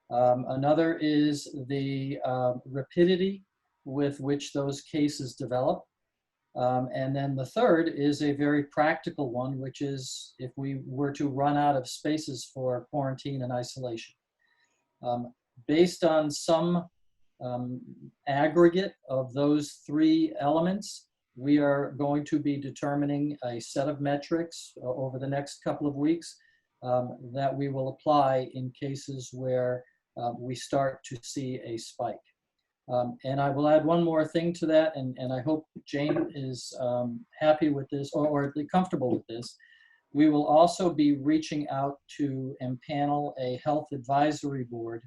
Speaker 6: Another is the rapidity with which those cases develop. And then the third is a very practical one, which is if we were to run out of spaces for quarantine and isolation. Based on some aggregate of those three elements, we are going to be determining a set of metrics over the next couple of weeks that we will apply in cases where we start to see a spike. And I will add one more thing to that, and I hope Jane is happy with this or comfortable with this. We will also be reaching out to empanel a health advisory board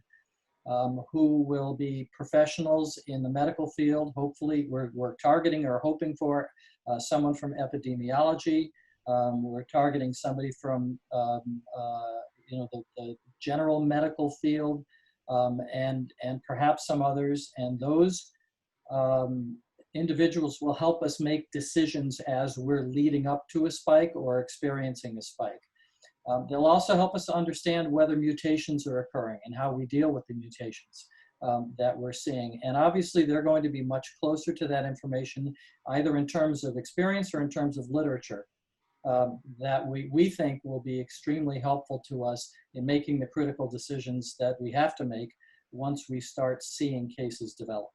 Speaker 6: who will be professionals in the medical field. Hopefully, we're targeting or hoping for someone from epidemiology. We're targeting somebody from the general medical field, and perhaps some others. And those individuals will help us make decisions as we're leading up to a spike or experiencing a spike. They'll also help us to understand whether mutations are occurring and how we deal with the mutations that we're seeing. And obviously, they're going to be much closer to that information, either in terms of experience or in terms of literature, that we think will be extremely helpful to us in making the critical decisions that we have to make once we start seeing cases develop.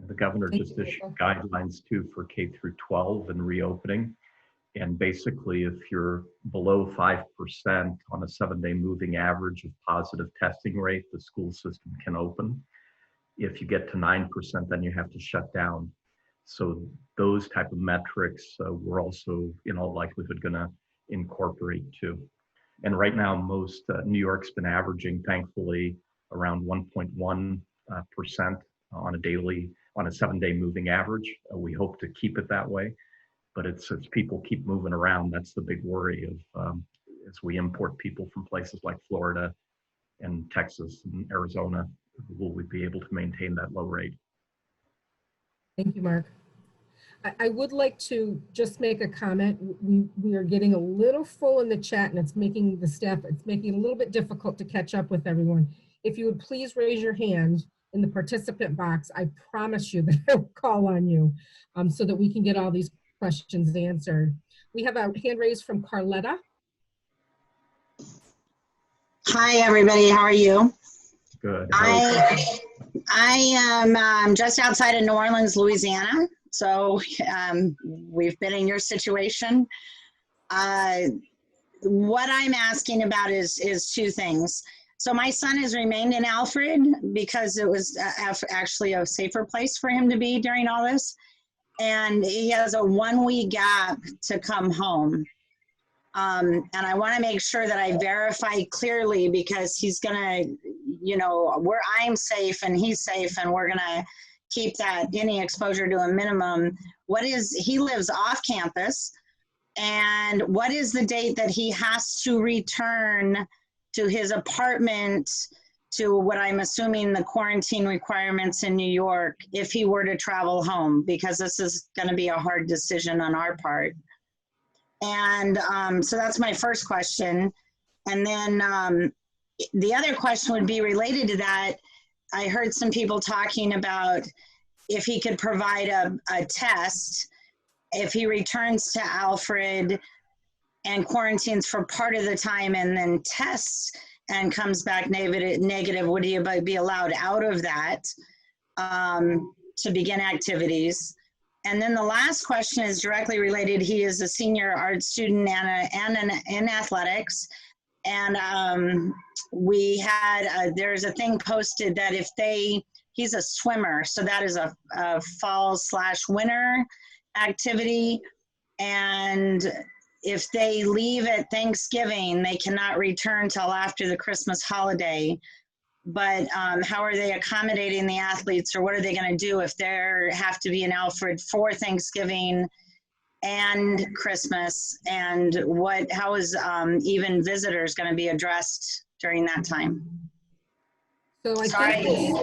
Speaker 1: The governor just issued guidelines too for K through 12 and reopening. And basically, if you're below 5% on a 7-day moving average of positive testing rate, the school system can open. If you get to 9%, then you have to shut down. So those type of metrics, we're also in all likelihood going to incorporate too. And right now, most New York's been averaging, thankfully, around 1.1% on a 7-day moving average. We hope to keep it that way, but it's as people keep moving around, that's the big worry of as we import people from places like Florida and Texas and Arizona, will we be able to maintain that low rate?
Speaker 2: Thank you, Mark. I would like to just make a comment. We are getting a little full in the chat, and it's making it a little bit difficult to catch up with everyone. If you would please raise your hand in the participant box, I promise you that I will call on you so that we can get all these questions answered. We have a hand raised from Carletta.
Speaker 20: Hi, everybody. How are you?
Speaker 1: Good.
Speaker 20: I am just outside of New Orleans, Louisiana. So we've been in your situation. What I'm asking about is two things. So my son has remained in Alfred because it was actually a safer place for him to be during all this. And he has a 1-week gap to come home. And I want to make sure that I verify clearly, because he's going to, you know, I'm safe and he's safe, and we're going to keep that any exposure to a minimum. He lives off campus, and what is the date that he has to return to his apartment to what I'm assuming the quarantine requirements in New York if he were to travel home? Because this is going to be a hard decision on our part. And so that's my first question. And then the other question would be related to that. I heard some people talking about if he could provide a test if he returns to Alfred and quarantines for part of the time and then tests and comes back negative, would he be allowed out of that to begin activities? And then the last question is directly related. He is a senior art student and in athletics. And we had, there's a thing posted that he's a swimmer. So that is a fall/winter activity. And if they leave at Thanksgiving, they cannot return till after the Christmas holiday. But how are they accommodating the athletes, or what are they going to do if they have to be in Alfred for Thanksgiving and Christmas? And how is even visitors going to be addressed during that time?
Speaker 2: So I think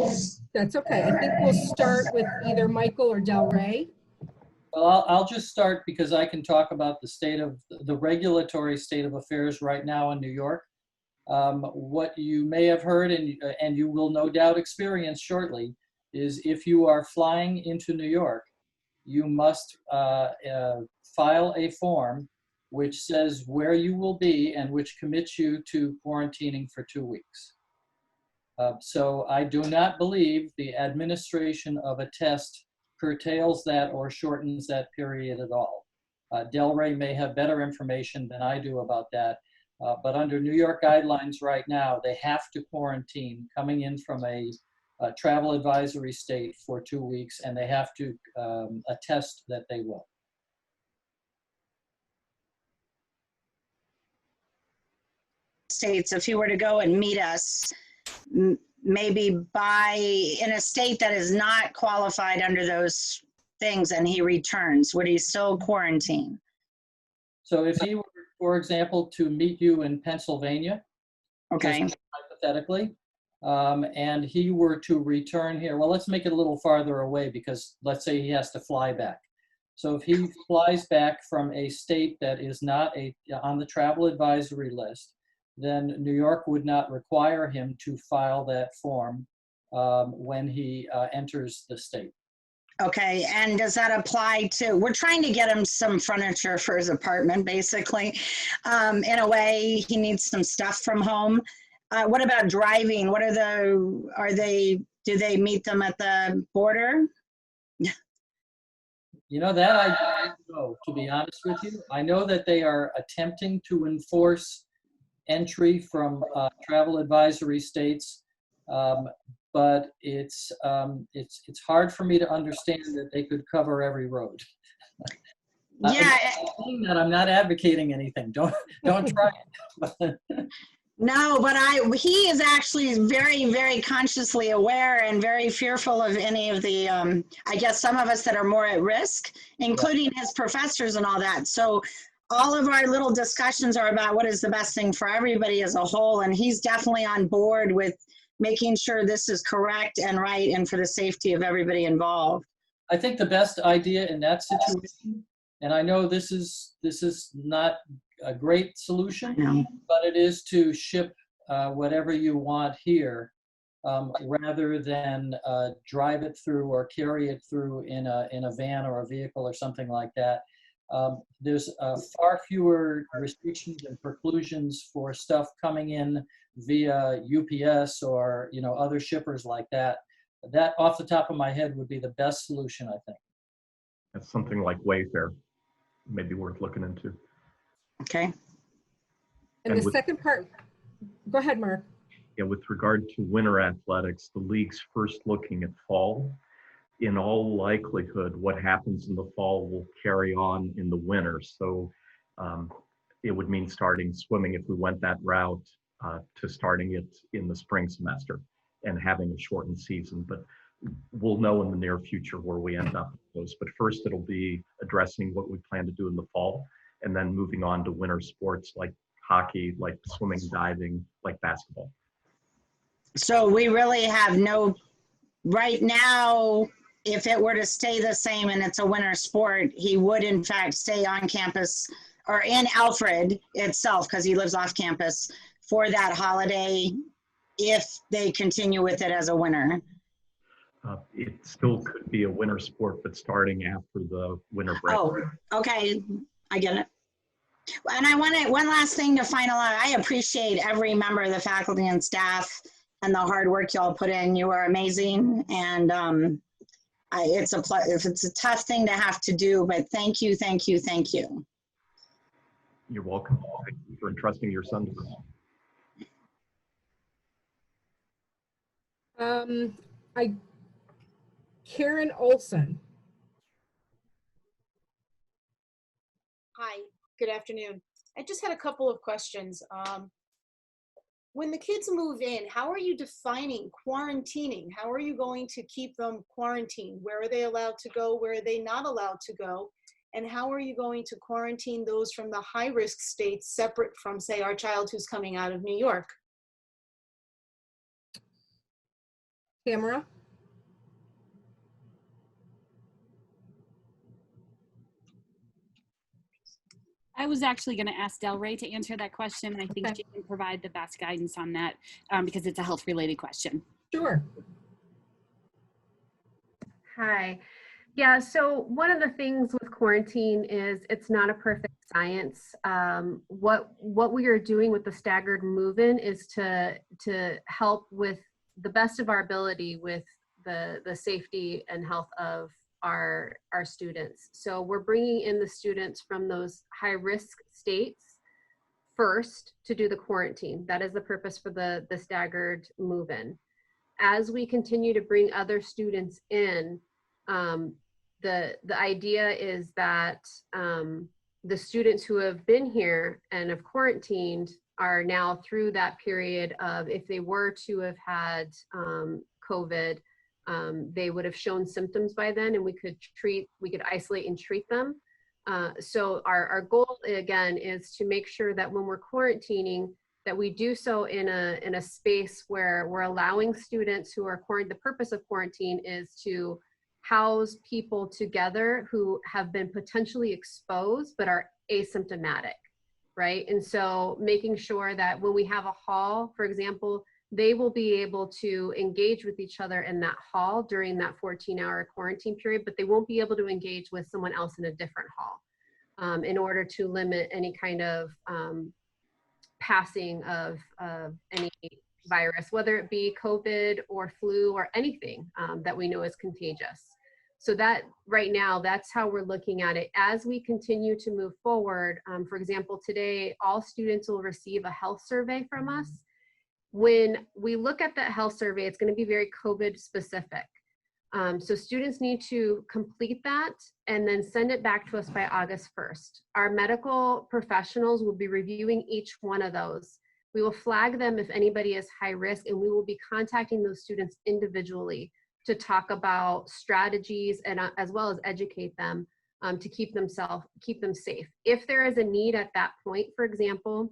Speaker 2: that's okay. I think we'll start with either Michael or Del Rey.
Speaker 6: Well, I'll just start because I can talk about the regulatory state of affairs right now in New York. What you may have heard, and you will no doubt experience shortly, is if you are flying into New York, you must file a form which says where you will be and which commits you to quarantining for 2 weeks. So I do not believe the administration of a test curtails that or shortens that period at all. Del Rey may have better information than I do about that. But under New York guidelines right now, they have to quarantine coming in from a travel advisory state for 2 weeks, and they have to attest that they will.
Speaker 20: States, if he were to go and meet us, maybe in a state that is not qualified under those things, and he returns, would he still quarantine?
Speaker 6: So if he were, for example, to meet you in Pennsylvania,
Speaker 20: okay,
Speaker 6: hypothetically, and he were to return here, well, let's make it a little farther away, because let's say he has to fly back. So if he flies back from a state that is not on the travel advisory list, then New York would not require him to file that form when he enters the state.
Speaker 20: Okay, and does that apply to, we're trying to get him some furniture for his apartment, basically. In a way, he needs some stuff from home. What about driving? Do they meet them at the border?
Speaker 6: You know, that I don't know, to be honest with you. I know that they are attempting to enforce entry from travel advisory states, but it's hard for me to understand that they could cover every road.
Speaker 20: Yeah.
Speaker 6: Saying that, I'm not advocating anything. Don't try it.
Speaker 20: No, but he is actually very, very consciously aware and very fearful of any of the, I guess some of us that are more at risk, including his professors and all that. So all of our little discussions are about what is the best thing for everybody as a whole. And he's definitely on board with making sure this is correct and right and for the safety of everybody involved.
Speaker 6: I think the best idea in that situation, and I know this is not a great solution, but it is to ship whatever you want here rather than drive it through or carry it through in a van or a vehicle or something like that. There's far fewer restrictions and preclusions for stuff coming in via UPS or other shippers like that. That, off the top of my head, would be the best solution, I think.
Speaker 1: That's something like Wayfair, maybe worth looking into.
Speaker 20: Okay.
Speaker 2: And the second part, go ahead, Mark.
Speaker 1: Yeah, with regard to winter athletics, the league's first looking at fall. In all likelihood, what happens in the fall will carry on in the winter. So it would mean starting swimming if we went that route to starting it in the spring semester and having a shortened season. But we'll know in the near future where we end up with those. But first it'll be addressing what we plan to do in the fall and then moving on to winter sports like hockey, like swimming, diving, like basketball.
Speaker 20: So we really have no, right now, if it were to stay the same and it's a winter sport, he would in fact stay on campus or in Alfred itself, because he lives off campus, for that holiday if they continue with it as a winter.
Speaker 1: It still could be a winter sport, but starting after the winter break.
Speaker 20: Oh, okay, I get it. And I wanted one last thing to finalize. I appreciate every member of the faculty and staff and the hard work y'all put in. You are amazing, and it's a tough thing to have to do, but thank you, thank you, thank you.
Speaker 1: You're welcome. Thank you for entrusting your son to us.
Speaker 2: Karen Olson.
Speaker 21: Hi, good afternoon. I just had a couple of questions. When the kids move in, how are you defining quarantining? How are you going to keep them quarantined? Where are they allowed to go? Where are they not allowed to go? And how are you going to quarantine those from the high-risk states separate from, say, our child who's coming out of New York?
Speaker 2: Tamara?
Speaker 5: I was actually going to ask Delray to answer that question. I think she can provide the best guidance on that because it's a health-related question.
Speaker 2: Sure.
Speaker 8: Hi. Yeah, so one of the things with quarantine is it's not a perfect science. What we are doing with the staggered move-in is to help with the best of our ability with the safety and health of our students. So we're bringing in the students from those high-risk states first to do the quarantine. That is the purpose for the staggered move-in. As we continue to bring other students in, the idea is that the students who have been here and have quarantined are now through that period of, if they were to have had COVID, they would have shown symptoms by then, and we could isolate and treat them. So our goal again is to make sure that when we're quarantining, that we do so in a space where we're allowing students who are quarantined. The purpose of quarantine is to house people together who have been potentially exposed but are asymptomatic, right? And so making sure that when we have a hall, for example, they will be able to engage with each other in that hall during that 14-hour quarantine period, but they won't be able to engage with someone else in a different hall in order to limit any kind of passing of any virus, whether it be COVID or flu or anything that we know is contagious. So that right now, that's how we're looking at it. As we continue to move forward, for example, today, all students will receive a health survey from us. When we look at that health survey, it's going to be very COVID specific. So students need to complete that and then send it back to us by August 1st. Our medical professionals will be reviewing each one of those. We will flag them if anybody is high risk, and we will be contacting those students individually to talk about strategies and as well as educate them to keep them safe. If there is a need at that point, for example,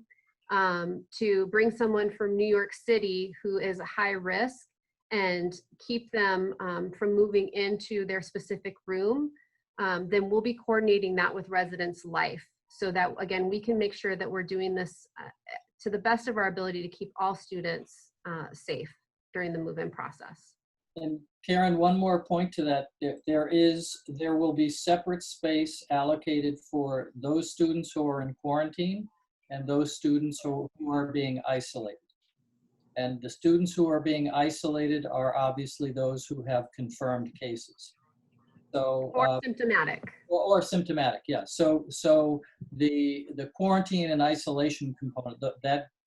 Speaker 8: to bring someone from New York City who is a high risk and keep them from moving into their specific room, then we'll be coordinating that with Residence Life so that, again, we can make sure that we're doing this to the best of our ability to keep all students safe during the move-in process.
Speaker 6: And Karen, one more point to that. There will be separate space allocated for those students who are in quarantine and those students who are being isolated. And the students who are being isolated are obviously those who have confirmed cases. So,
Speaker 8: or symptomatic.
Speaker 6: Or symptomatic, yeah. So the quarantine and isolation component,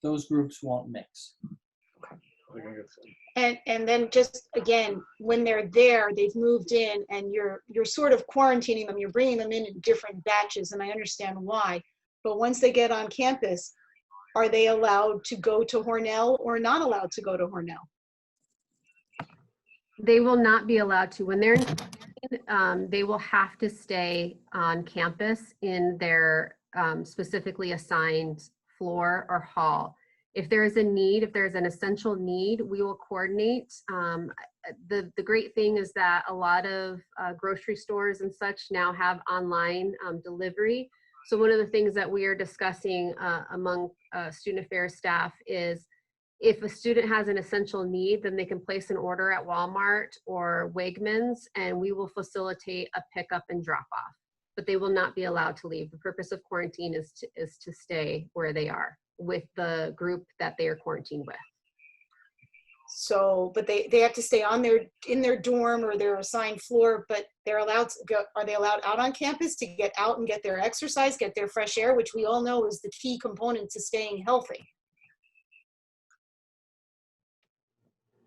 Speaker 6: those groups won't mix.
Speaker 21: And then just again, when they're there, they've moved in, and you're sort of quarantining them. You're bringing them in different batches, and I understand why. But once they get on campus, are they allowed to go to Hornell or not allowed to go to Hornell?
Speaker 8: They will not be allowed to. When they're in quarantine, they will have to stay on campus in their specifically assigned floor or hall. If there is a need, if there's an essential need, we will coordinate. The great thing is that a lot of grocery stores and such now have online delivery. So one of the things that we are discussing among student affairs staff is if a student has an essential need, then they can place an order at Walmart or Wegmans, and we will facilitate a pickup and drop off. But they will not be allowed to leave. The purpose of quarantine is to stay where they are with the group that they are quarantined with.
Speaker 21: So, but they have to stay in their dorm or their assigned floor, but they're allowed to go. Are they allowed out on campus to get out and get their exercise, get their fresh air, which we all know is the key component to staying healthy?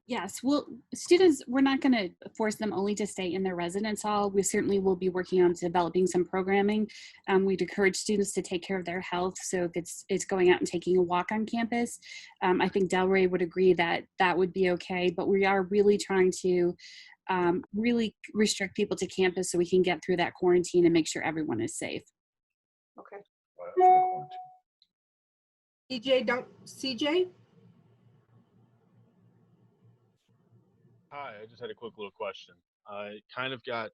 Speaker 5: Yes, well, students, we're not going to force them only to stay in their residence hall. We certainly will be working on developing some programming. We'd encourage students to take care of their health. So if it's going out and taking a walk on campus, I think Delray would agree that that would be okay. But we are really trying to really restrict people to campus so we can get through that quarantine and make sure everyone is safe.
Speaker 21: Okay.
Speaker 2: CJ?
Speaker 3: Hi, I just had a quick little question. I kind of got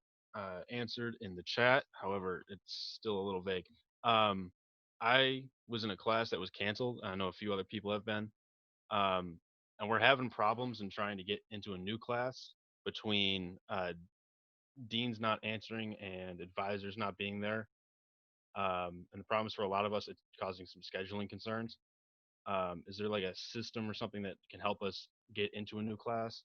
Speaker 3: answered in the chat. However, it's still a little vague. I was in a class that was canceled. I know a few other people have been. And we're having problems in trying to get into a new class between deans not answering and advisors not being there. And the problem is for a lot of us, it's causing some scheduling concerns. Is there like a system or something that can help us get into a new class?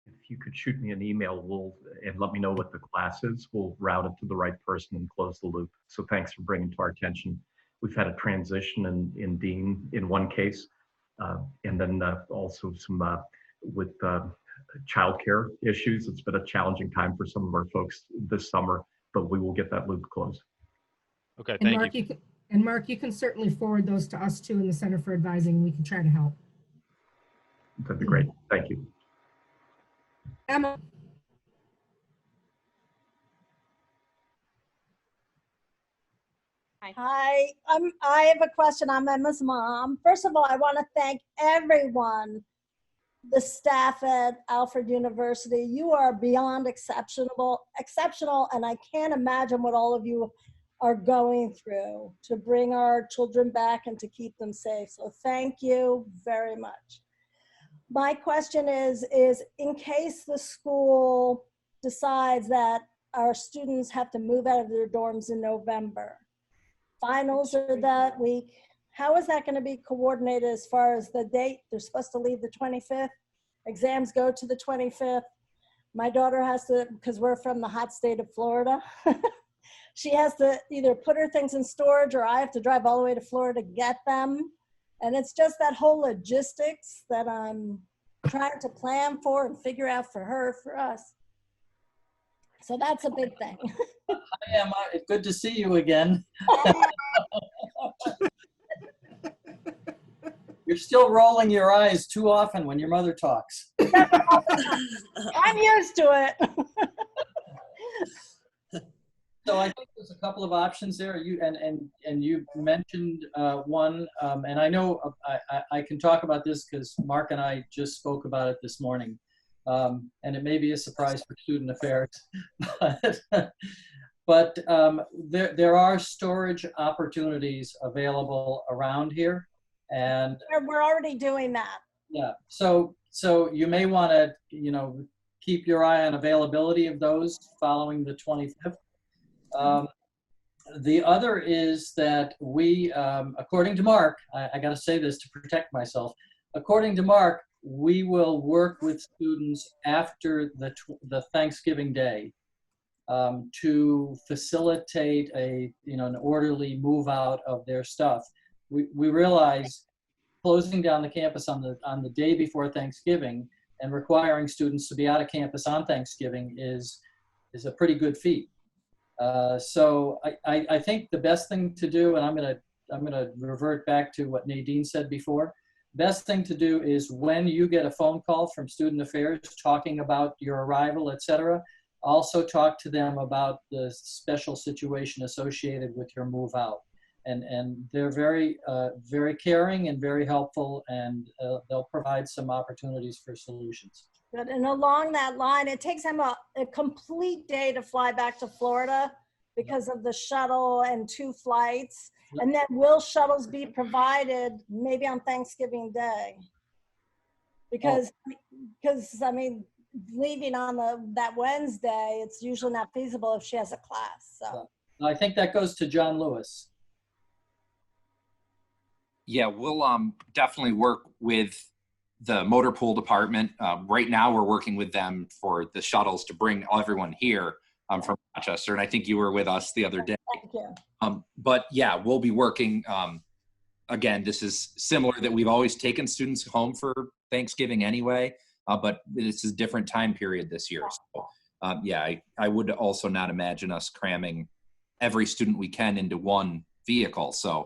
Speaker 1: If you could shoot me an email, and let me know what the class is, we'll route it to the right person and close the loop. So thanks for bringing it to our attention. We've had a transition in Dean in one case, and then also some with childcare issues. It's been a challenging time for some of our folks this summer, but we will get that loop closed.
Speaker 3: Okay,
Speaker 2: And
Speaker 3: thank
Speaker 2: Mark,
Speaker 3: you.
Speaker 2: Mark, you can certainly forward those to us too in the Center for Advising. We can try to help.
Speaker 1: That'd be great. Thank you.
Speaker 2: Emma.
Speaker 22: Hi, I have a question. I'm Emma's mom. First of all, I want to thank everyone, the staff at Alfred University. You are beyond exceptional, and I can't imagine what all of you are going through to bring our children back and to keep them safe. So thank you very much. My question is in case the school decides that our students have to move out of their dorms in November, finals are that week, how is that going to be coordinated as far as the date? They're supposed to leave the 25th. Exams go to the 25th. My daughter has to, because we're from the hot state of Florida, she has to either put her things in storage or I have to drive all the way to Florida to get them. And it's just that whole logistics that I'm trying to plan for and figure out for her, for us. So that's a big thing.
Speaker 6: Hi, Emma. It's good to see you again. You're still rolling your eyes too often when your mother talks.
Speaker 22: I'm used to it.
Speaker 6: So I think there's a couple of options there. And you mentioned one, and I know I can talk about this because Mark and I just spoke about it this morning, and it may be a surprise for student affairs, but there are storage opportunities available around here, and
Speaker 22: We're already doing that.
Speaker 6: yeah. So you may want to keep your eye on availability of those following the 25th. The other is that we, according to Mark, I got to say this to protect myself. According to Mark, we will work with students after the Thanksgiving day to facilitate an orderly move out of their stuff. We realize closing down the campus on the day before Thanksgiving and requiring students to be out of campus on Thanksgiving is a pretty good feat. So I think the best thing to do, and I'm gonna revert back to what Nadine said before, best thing to do is when you get a phone call from Student Affairs talking about your arrival, etc., also talk to them about the special situation associated with your move out. And they're very, very caring and very helpful, and they'll provide some opportunities for solutions.
Speaker 22: Good. And along that line, it takes them a complete day to fly back to Florida because of the shuttle and 2 flights.
Speaker 6: Yep.
Speaker 22: And then will shuttles be provided maybe on Thanksgiving Day? Because I mean, leaving on that Wednesday, it's usually not feasible if she has a class. So
Speaker 6: I think that goes to John Lewis.
Speaker 9: Yeah, we'll definitely work with the motor pool department. Right now, we're working with them for the shuttles to bring everyone here from Rochester, and I think you were with us the other day.
Speaker 22: Thank you.
Speaker 9: But yeah, we'll be working. Again, this is similar that we've always taken students home for Thanksgiving anyway, but this is a different time period this year. So yeah, I would also not imagine us cramming every student we can into one vehicle. So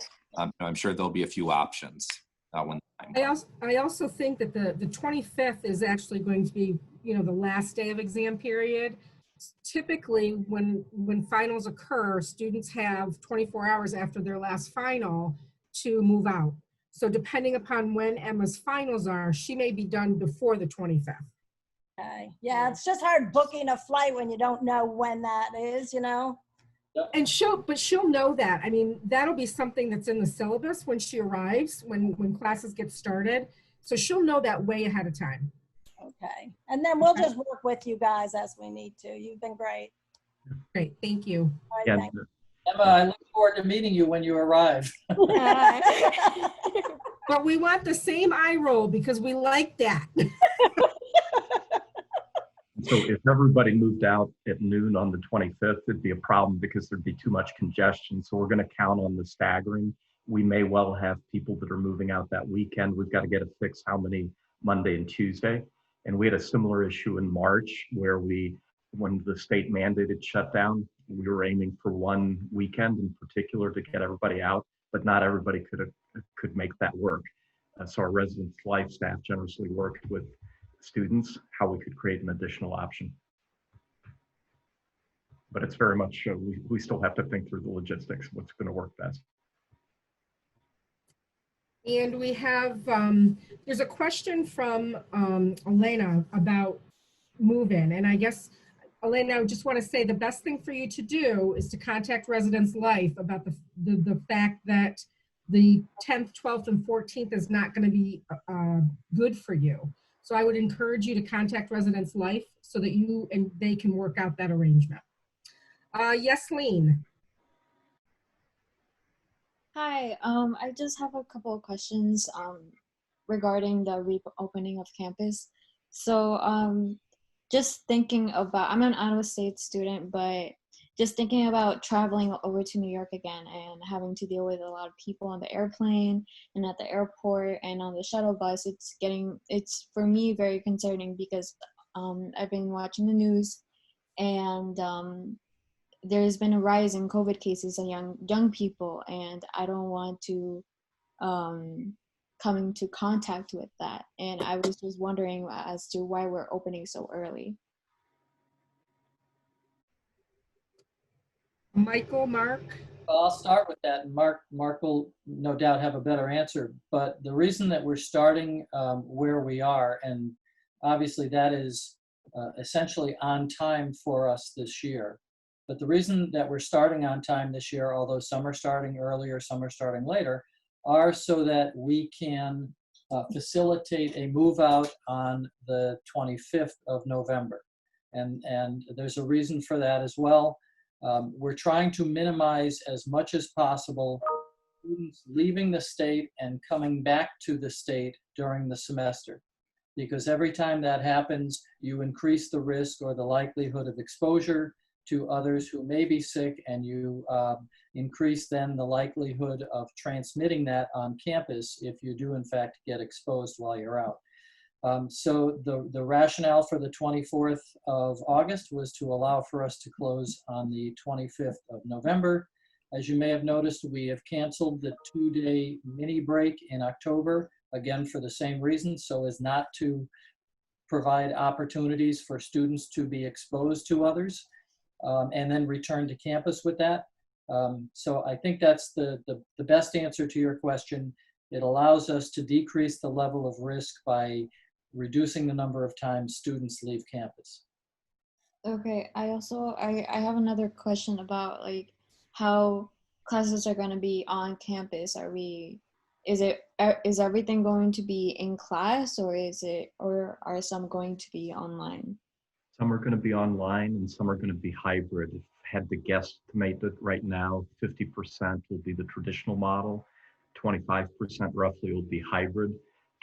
Speaker 9: I'm sure there'll be a few options.
Speaker 2: I also think that the 25th is actually going to be, the last day of exam period. Typically, when finals occur, students have 24 hours after their last final to move out. So depending upon when Emma's finals are, she may be done before the 25th.
Speaker 22: Okay. Yeah, it's just hard booking a flight when you don't know when that is,
Speaker 2: And she'll know that. I mean, that'll be something that's in the syllabus when she arrives, when classes get started. So she'll know that way ahead of time.
Speaker 22: Okay. And then we'll just work with you guys as we need to. You've been great.
Speaker 2: Great, thank you.
Speaker 22: All right,
Speaker 1: Yeah,
Speaker 22: thank you.
Speaker 6: Emma, I look forward to meeting you when you arrive.
Speaker 2: But we want the same eye roll because we like that.
Speaker 1: So if everybody moved out at noon on the 25th, it'd be a problem because there'd be too much congestion. So we're going to count on the staggering. We may well have people that are moving out that weekend. We've got to get it fixed how many Monday and Tuesday. And we had a similar issue in March where when the state mandated shutdown, we were aiming for one weekend in particular to get everybody out, but not everybody could make that work. So our residence life staff generously worked with students how we could create an additional option. But it's very much, we still have to think through the logistics, what's going to work best.
Speaker 2: And we have, there's a question from Elena about move-in. And I guess, Elena, I just want to say the best thing for you to do is to contact Residence Life about the fact that the 10th, 12th, and 14th is not going to be good for you. So I would encourage you to contact Residence Life so that you and they can work out that arrangement. Yes, Lean.
Speaker 7: Hi, I just have a couple of questions regarding the reopening of campus. So just thinking about, I'm an out-of-state student, but just thinking about traveling over to New York again and having to deal with a lot of people on the airplane and at the airport and on the shuttle bus, it's for me very concerning because I've been watching the news and there's been a rise in COVID cases in young people, and I don't want to come into contact with that. And I was just wondering as to why we're opening so early.
Speaker 2: Michael, Mark?
Speaker 6: I'll start with that, and Mark will no doubt have a better answer. But the reason that we're starting where we are, and obviously that is essentially on time for us this year. But the reason that we're starting on time this year, although some are starting earlier, some are starting later, are so that we can facilitate a move out on the 25th of November. And there's a reason for that as well. We're trying to minimize as much as possible students leaving the state and coming back to the state during the semester, because every time that happens, you increase the risk or the likelihood of exposure to others who may be sick, and you increase then the likelihood of transmitting that on campus if you do in fact get exposed while you're out. So the rationale for the 24th of August was to allow for us to close on the 25th of November. As you may have noticed, we have canceled the 2-day mini break in October, again for the same reason, so as not to provide opportunities for students to be exposed to others, and then return to campus with that. So I think that's the best answer to your question. It allows us to decrease the level of risk by reducing the number of times students leave campus.
Speaker 7: Okay, I have another question about like how classes are going to be on campus. Is everything going to be in class, or are some going to be online?
Speaker 1: Some are going to be online and some are going to be hybrid. If I had to guesstimate it right now, 50% will be the traditional model, 25% roughly will be hybrid,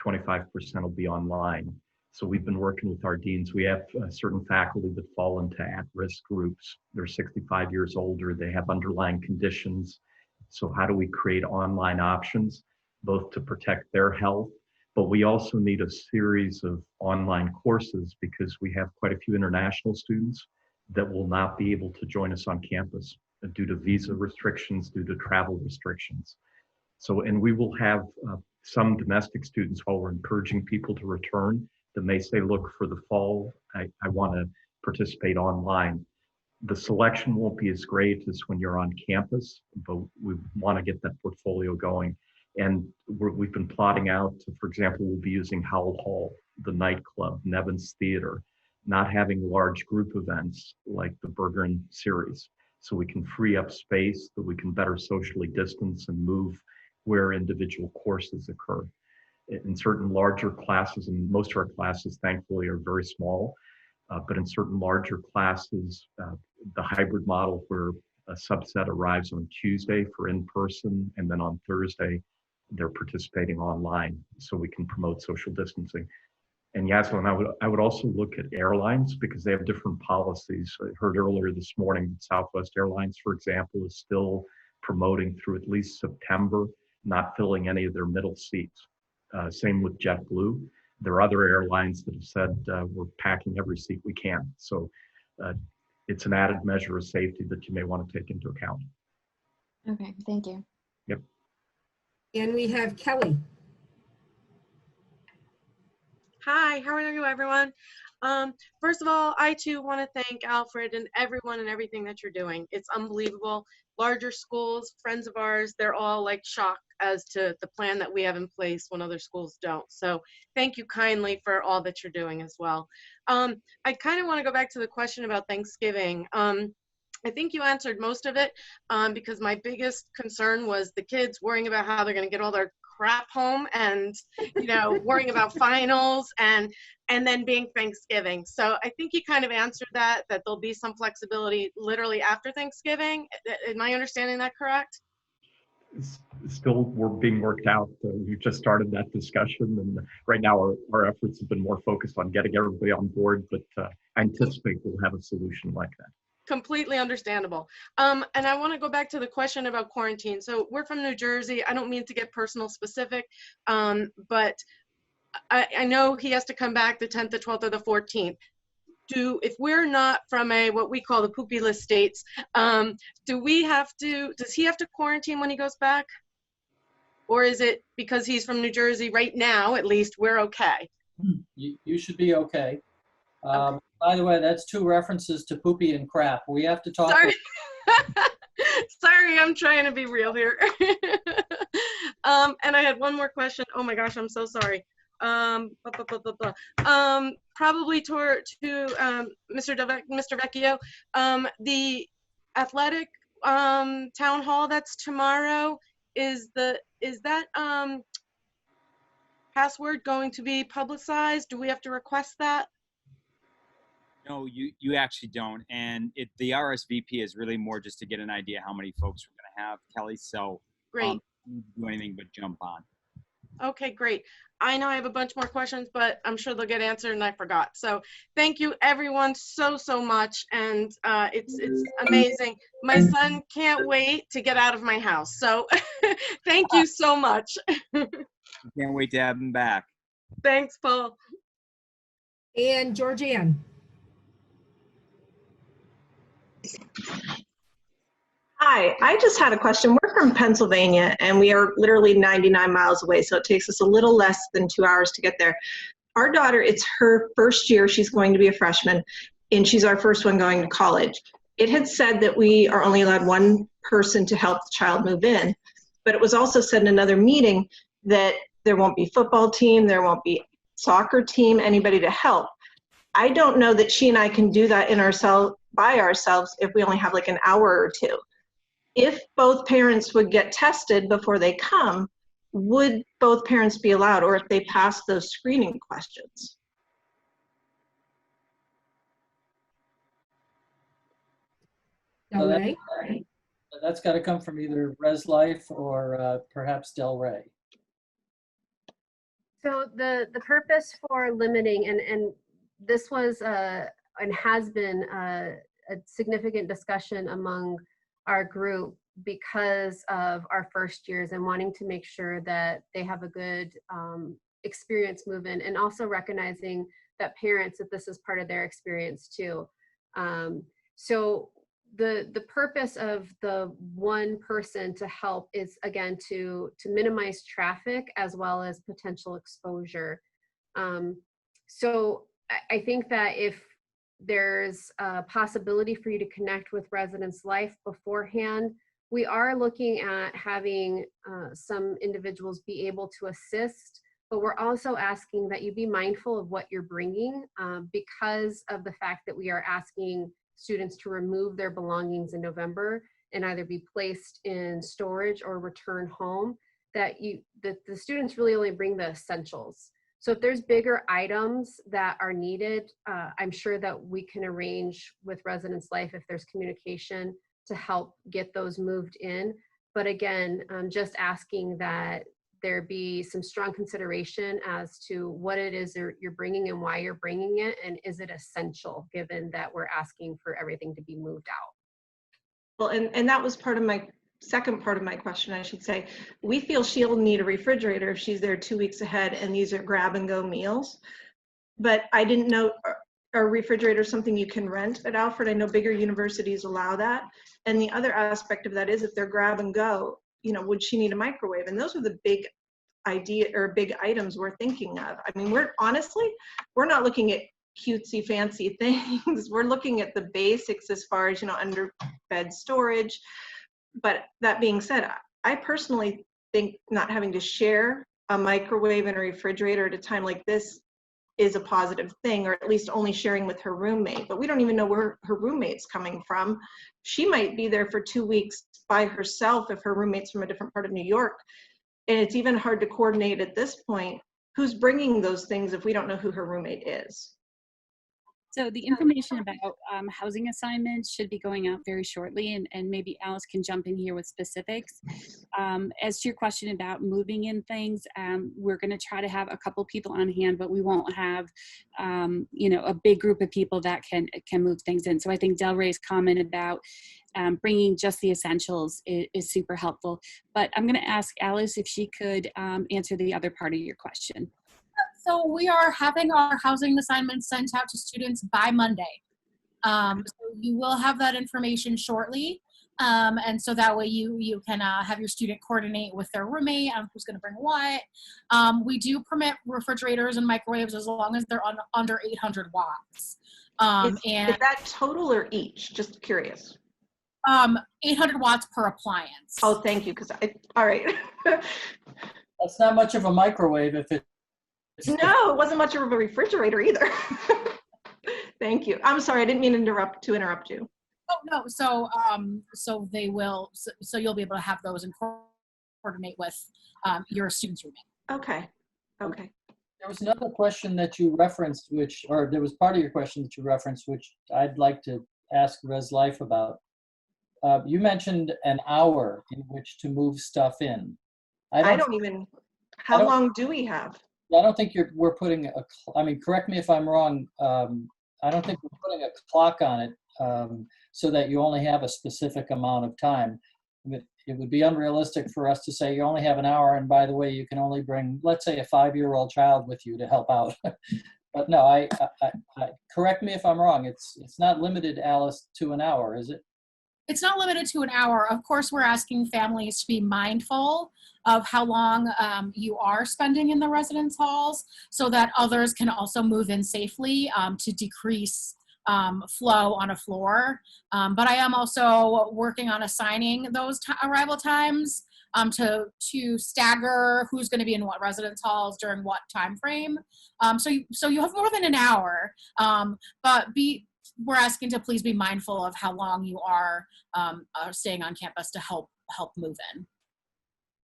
Speaker 1: 25% will be online. So we've been working with our deans. We have certain faculty that fall into at-risk groups. They're 65 years older, they have underlying conditions. So how do we create online options, both to protect their health, but we also need a series of online courses because we have quite a few international students that will not be able to join us on campus due to visa restrictions, due to travel restrictions. So, and we will have some domestic students, while we're encouraging people to return, that may say, look, for the fall, I want to participate online. The selection won't be as great as when you're on campus, but we want to get that portfolio going. And we've been plotting out, for example, we'll be using Howell Hall, the nightclub, Nevins Theater, not having large group events like the Bergeron series. So we can free up space that we can better socially distance and move where individual courses occur. In certain larger classes, and most of our classes, thankfully, are very small, but in certain larger classes, the hybrid model where a subset arrives on Tuesday for in-person, and then on Thursday, they're participating online, so we can promote social distancing. And Yaslin, I would also look at airlines because they have different policies. I heard earlier this morning that Southwest Airlines, for example, is still promoting through at least September, not filling any of their middle seats. Same with JetBlue. There are other airlines that have said we're packing every seat we can. So it's an added measure of safety that you may want to take into account.
Speaker 7: Okay, thank you.
Speaker 1: Yep.
Speaker 2: And we have Kelly.
Speaker 10: Hi, how are you, everyone? First of all, I too want to thank Alfred and everyone and everything that you're doing. It's unbelievable. Larger schools, friends of ours, they're all like shocked as to the plan that we have in place when other schools don't. So thank you kindly for all that you're doing as well. I kind of want to go back to the question about Thanksgiving. I think you answered most of it because my biggest concern was the kids worrying about how they're going to get all their crap home and, you know, worrying about finals and then being Thanksgiving. So I think you kind of answered that there'll be some flexibility literally after Thanksgiving. Am I understanding that correct?
Speaker 1: Still, we're being worked out. We've just started that discussion, and right now our efforts have been more focused on getting everybody on board, but I anticipate we'll have a solution like that.
Speaker 10: Completely understandable. And I want to go back to the question about quarantine. So we're from New Jersey. I don't mean to get personal specific, but I know he has to come back the 10th, the 12th, or the 14th. if we're not from what we call the poopy list states, does he have to quarantine when he goes back? Or is it because he's from New Jersey right now, at least, we're okay?
Speaker 6: You should be okay. By the way, that's 2 references to poopy and crap. We have to talk.
Speaker 10: Sorry. Sorry, I'm trying to be real here. And I had one more question. Oh my gosh, I'm so sorry. Probably to Mr. Vecchio. The athletic town hall that's tomorrow, is that password going to be publicized? Do we have to request that?
Speaker 12: No, you actually don't. And the RSVP is really more just to get an idea how many folks we're going to have, Kelly. So
Speaker 10: Great.
Speaker 12: Don't do anything but jump on.
Speaker 10: Okay, great. I know I have a bunch more questions, but I'm sure they'll get answered and I forgot. So thank you everyone so much. And it's amazing. My son can't wait to get out of my house. So thank you so much.
Speaker 12: Can't wait to have him back.
Speaker 10: Thanks, Paul.
Speaker 2: And Georgianne.
Speaker 13: Hi, I just had a question. We're from Pennsylvania and we are literally 99 miles away, so it takes us a little less than 2 hours to get there. Our daughter, it's her first year, she's going to be a freshman, and she's our first one going to college. It had said that we are only allowed 1 person to help the child move in, but it was also said in another meeting that there won't be football team, there won't be soccer team, anybody to help. I don't know that she and I can do that by ourselves if we only have like an hour or 2. If both parents would get tested before they come, would both parents be allowed, or if they pass those screening questions?
Speaker 6: So that's got to come from either Res Life or perhaps Del Rey.
Speaker 8: So the purpose for limiting, and this was and has been a significant discussion among our group because of our first years and wanting to make sure that they have a good experience moving, and also recognizing that parents, that this is part of their experience too. So the purpose of the 1 person to help is, again, to minimize traffic as well as potential exposure. So I think that if there's a possibility for you to connect with Residence Life beforehand, we are looking at having some individuals be able to assist, but we're also asking that you be mindful of what you're bringing because of the fact that we are asking students to remove their belongings in November and either be placed in storage or return home, that the students really only bring the essentials. So if there's bigger items that are needed, I'm sure that we can arrange with Residence Life, if there's communication, to help get those moved in. But again, just asking that there be some strong consideration as to what it is you're bringing and why you're bringing it, and is it essential given that we're asking for everything to be moved out.
Speaker 4: Well, and that was part of my second part of my question, I should say. We feel she'll need a refrigerator if she's there 2 weeks ahead and these are grab and go meals. But I didn't know, are refrigerators something you can rent at Alfred? I know bigger universities allow that. And the other aspect of that is if they're grab and go, would she need a microwave? And those are the big big items we're thinking of. I mean, we're not looking at cutesy fancy things. We're looking at the basics as far as, under bed storage. But that being said, I personally think not having to share a microwave and a refrigerator at a time like this is a positive thing, or at least only sharing with her roommate. But we don't even know where her roommate's coming from. She might be there for 2 weeks by herself if her roommate's from a different part of New York. And it's even hard to coordinate at this point who's bringing those things if we don't know who her roommate is.
Speaker 5: So the information about housing assignments should be going out very shortly, and maybe Alice can jump in here with specifics. As to your question about moving in things, we're going to try to have a couple people on hand, but we won't have, a big group of people that can move things in. So I think Del Rey's comment about bringing just the essentials is super helpful. But I'm going to ask Alice if she could answer the other part of your question.
Speaker 11: So we are having our housing assignments sent out to students by Monday. So you will have that information shortly. And so that way you can have your student coordinate with their roommate on who's going to bring what. We do permit refrigerators and microwaves as long as they're under 800 watts.
Speaker 13: Is that total or each? Just curious.
Speaker 11: 800 watts per appliance.
Speaker 13: Oh, thank you. All right.
Speaker 6: That's not much of a microwave if it.
Speaker 13: No, it wasn't much of a refrigerator either. Thank you. I'm sorry, I didn't mean to interrupt you.
Speaker 11: Oh no, so they will. So you'll be able to have those and coordinate with your students' roommate.
Speaker 13: Okay. Okay.
Speaker 6: There was another question that you referenced, or there was part of your question that you referenced, which I'd like to ask Res Life about. You mentioned an hour in which to move stuff in.
Speaker 13: How long do we have?
Speaker 6: I don't think we're putting I mean, correct me if I'm wrong. I don't think we're putting a clock on it so that you only have a specific amount of time. It would be unrealistic for us to say you only have an hour, and by the way, you can only bring, let's say, a 5-year-old child with you to help out. But no, I correct me if I'm wrong. It's not limited, Alice, to an hour, is it?
Speaker 11: It's not limited to an hour. Of course, we're asking families to be mindful of how long you are spending in the residence halls so that others can also move in safely to decrease flow on a floor. But I am also working on assigning those arrival times to stagger who's going to be in what residence halls during what time frame. So you have more than an hour, but we're asking to please be mindful of how long you are staying on campus to help move in.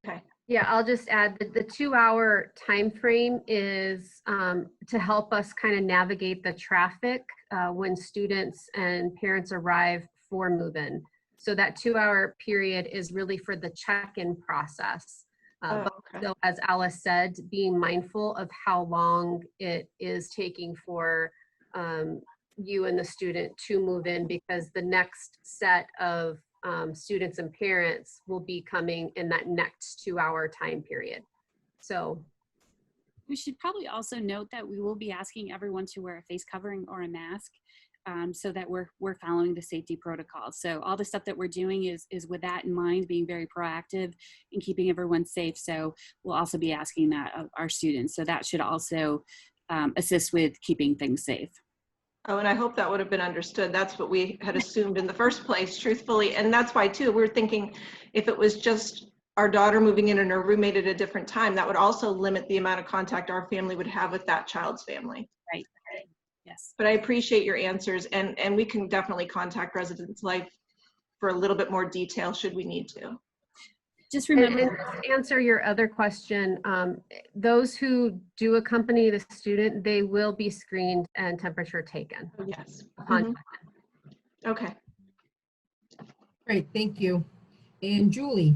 Speaker 13: Okay.
Speaker 8: Yeah, I'll just add that the 2-hour time frame is to help us kind of navigate the traffic when students and parents arrive for move-in. So that 2-hour period is really for the check-in process. But so, as Alice said, being mindful of how long it is taking for you and the student to move in, because the next set of students and parents will be coming in that next 2-hour time period. So
Speaker 5: we should probably also note that we will be asking everyone to wear a face covering or a mask so that we're following the safety protocols. So all the stuff that we're doing is with that in mind, being very proactive and keeping everyone safe. So we'll also be asking that of our students. So that should also assist with keeping things safe.
Speaker 13: Oh, and I hope that would have been understood. That's what we had assumed in the first place, truthfully. And that's why, too, we're thinking if it was just our daughter moving in and her roommate at a different time, that would also limit the amount of contact our family would have with that child's family.
Speaker 5: Right. Yes.
Speaker 13: But I appreciate your answers, and we can definitely contact Residence Life for a little bit more detail should we need to.
Speaker 5: Just remember,
Speaker 8: and to answer your other question, those who do accompany the student, they will be screened and temperature taken.
Speaker 13: Yes.
Speaker 2: Okay. Great, thank you. And Julie.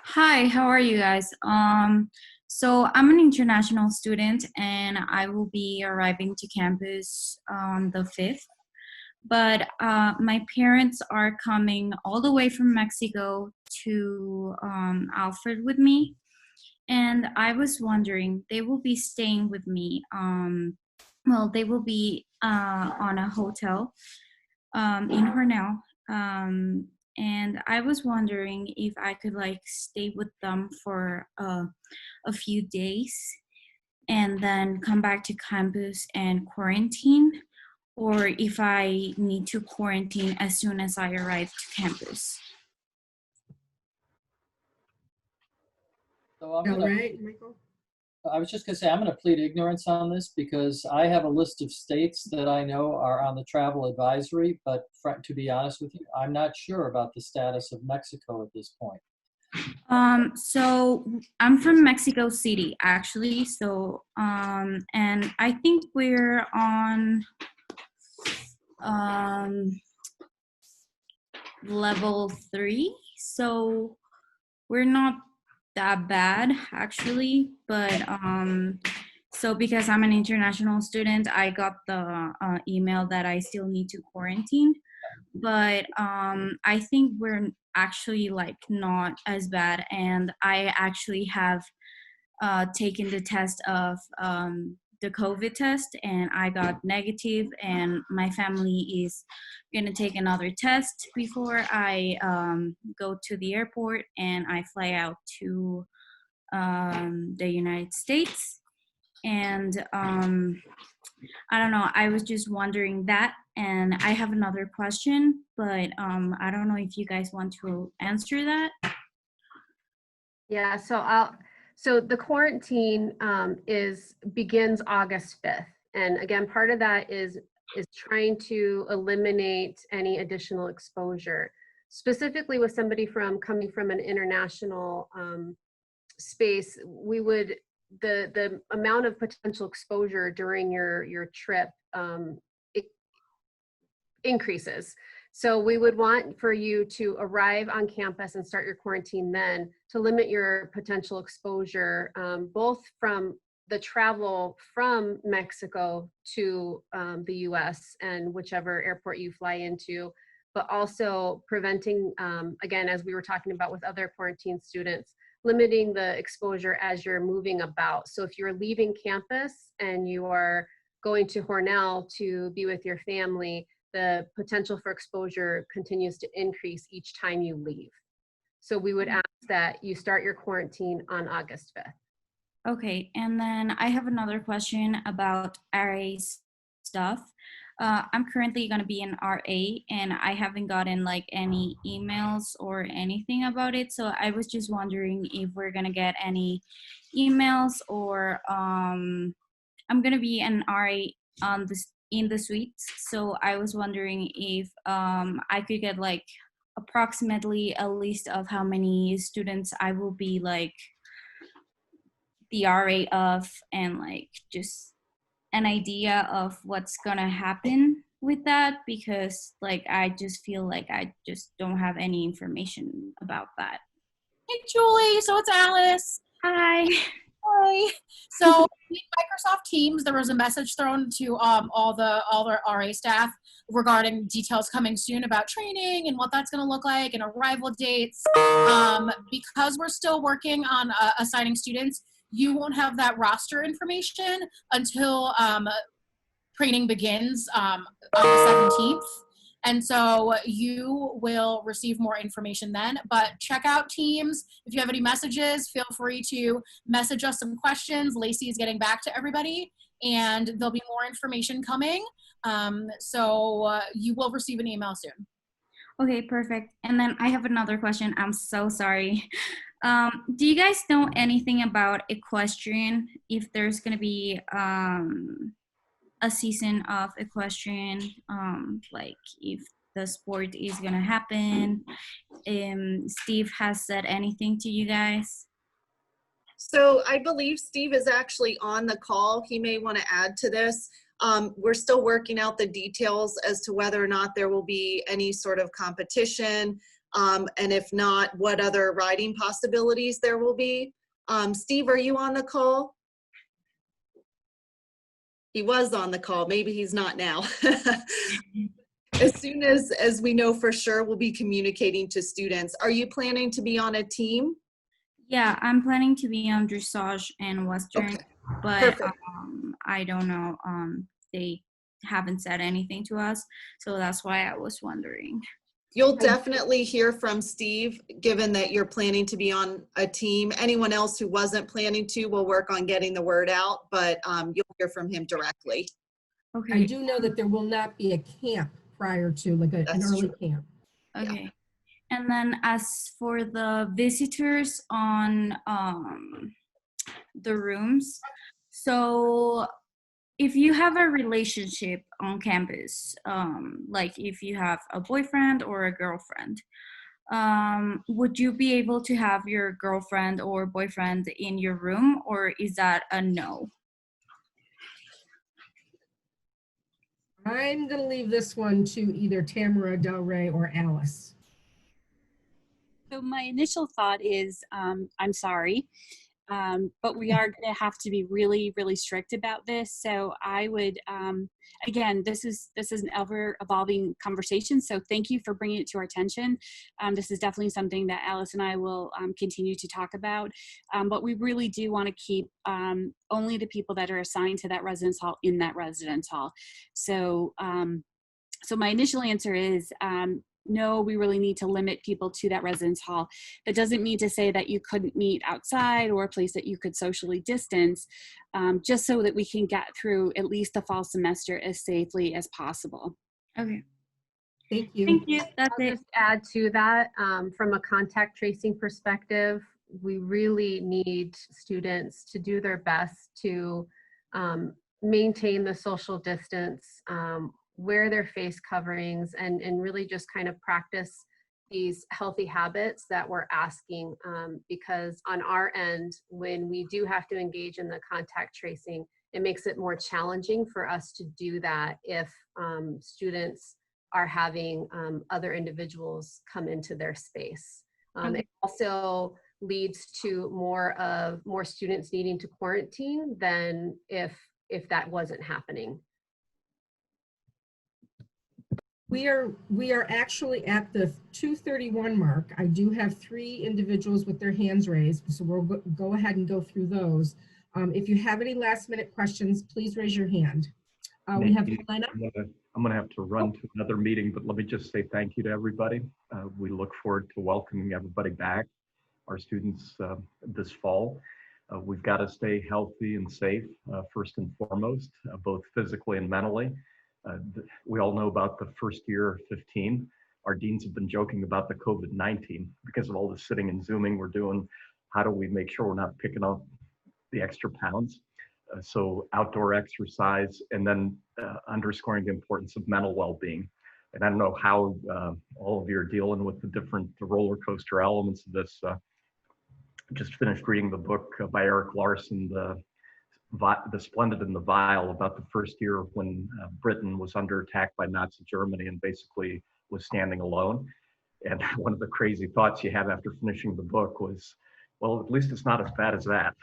Speaker 14: Hi, how are you guys? So I'm an international student and I will be arriving to campus on the 5th. But my parents are coming all the way from Mexico to Alfred with me. And I was wondering, they will be staying with me. Well, they will be on a hotel in Hornell. And I was wondering if I could stay with them for a few days and then come back to campus and quarantine, or if I need to quarantine as soon as I arrive to campus.
Speaker 6: So I was just going to say, I'm going to plead ignorance on this because I have a list of states that I know are on the travel advisory, but to be honest with you, I'm not sure about the status of Mexico at this point.
Speaker 14: So I'm from Mexico City, actually. So, and I think we're on level 3. So we're not that bad actually, but so because I'm an international student, I got the email that I still need to quarantine, but I think we're actually not as bad, and I actually have taken the test of the COVID test, and I got negative, and my family is gonna take another test before I go to the airport and I fly out to the United States. And I don't know, I was just wondering that, and I have another question, but I don't know if you guys want to answer that.
Speaker 8: Yeah, so the quarantine begins August 5th. And again, part of that is trying to eliminate any additional exposure. Specifically with somebody coming from an international space, the amount of potential exposure during your trip it increases. So we would want for you to arrive on campus and start your quarantine then, to limit your potential exposure, both from the travel from Mexico to the US and whichever airport you fly into, but also preventing, again, as we were talking about with other quarantine students, limiting the exposure as you're moving about. So if you're leaving campus and you are going to Hornell to be with your family, the potential for exposure continues to increase each time you leave. So we would ask that you start your quarantine on August 5th.
Speaker 14: Okay, and then I have another question about RA stuff. I'm currently gonna be an RA, and I haven't gotten like any emails or anything about it. So I was just wondering if we're gonna get any emails, or I'm gonna be an RA in the suites. So I was wondering if I could get like approximately a list of how many students I will be like the RA of, and like just an idea of what's gonna happen with that, because like I just feel like I just don't have any information about that.
Speaker 11: Hey, Julie. So it's Alice.
Speaker 14: Hi.
Speaker 11: Hi. So in Microsoft Teams, there was a message thrown to all the RA staff regarding details coming soon about training and what that's going to look like and arrival dates. Because we're still working on assigning students, you won't have that roster information until training begins on the 17th. And so you will receive more information then, but check out Teams. If you have any messages, feel free to message us some questions. Lacey is getting back to everybody, and there'll be more information coming. So you will receive an email soon.
Speaker 14: Okay, perfect. And then I have another question. I'm so sorry. Do you guys know anything about equestrian? If there's gonna be a season of equestrian, like if the sport is gonna happen? Steve has said anything to you guys?
Speaker 4: So I believe Steve is actually on the call. He may want to add to this. We're still working out the details as to whether or not there will be any sort of competition. And if not, what other riding possibilities there will be. Steve, are you on the call? He was on the call. Maybe he's not now. As soon as we know for sure, we'll be communicating to students. Are you planning to be on a team?
Speaker 14: Yeah, I'm planning to be on dressage and Western, okay, but I don't know. They haven't said anything to us, so that's why I was wondering.
Speaker 4: You'll definitely hear from Steve, given that you're planning to be on a team. Anyone else who wasn't planning to will work on getting the word out, but you'll hear from him directly.
Speaker 2: Okay. I do know that there will not be a camp prior to, like an early camp.
Speaker 14: Okay. Yeah. And then as for the visitors on the rooms, so if you have a relationship on campus, like if you have a boyfriend or a girlfriend, would you be able to have your girlfriend or boyfriend in your room, or is that a no?
Speaker 2: I'm gonna leave this one to either Tamara, Del Rey, or Alice.
Speaker 5: So my initial thought is, I'm sorry. But we are going to have to be really, really strict about this. So I would, again, this is an ever evolving conversation. So thank you for bringing it to our attention. This is definitely something that Alice and I will continue to talk about. But we really do want to keep only the people that are assigned to that residence hall in that residence hall. So, so my initial answer is, no, we really need to limit people to that residence hall. That doesn't mean to say that you couldn't meet outside or a place that you could socially distance, just so that we can get through at least the fall semester as safely as possible.
Speaker 14: Okay.
Speaker 2: Thank you.
Speaker 14: Thank you. That's
Speaker 8: I'll
Speaker 14: it.
Speaker 8: just add to that, from a contact tracing perspective, we really need students to do their best to maintain the social distance, wear their face coverings, and really just kind of practice these healthy habits that we're asking, because on our end, when we do have to engage in the contact tracing, it makes it more challenging for us to do that if students are having other individuals come into their space. It also leads to more students needing to quarantine than if that wasn't happening.
Speaker 2: We are actually at the 2:31 mark. I do have 3 individuals with their hands raised, so we'll go ahead and go through those. If you have any last minute questions, please raise your hand. We have Helena.
Speaker 1: I'm going to have to run to another meeting, but let me just say thank you to everybody. We look forward to welcoming everybody back, our students, this fall. We've got to stay healthy and safe, first and foremost, both physically and mentally. We all know about the first year 15. Our deans have been joking about the COVID-19 because of all the sitting and Zooming we're doing. How do we make sure we're not picking up the extra pounds? So outdoor exercise, and then underscoring the importance of mental well-being. And I don't know how all of you are dealing with the different roller coaster elements of this. Just finished reading the book by Eric Larson, The Splendid and the Vile, about the first year when Britain was under attack by Nazi Germany and basically was standing alone. And one of the crazy thoughts you have after finishing the book was, well, at least it's not as bad as that.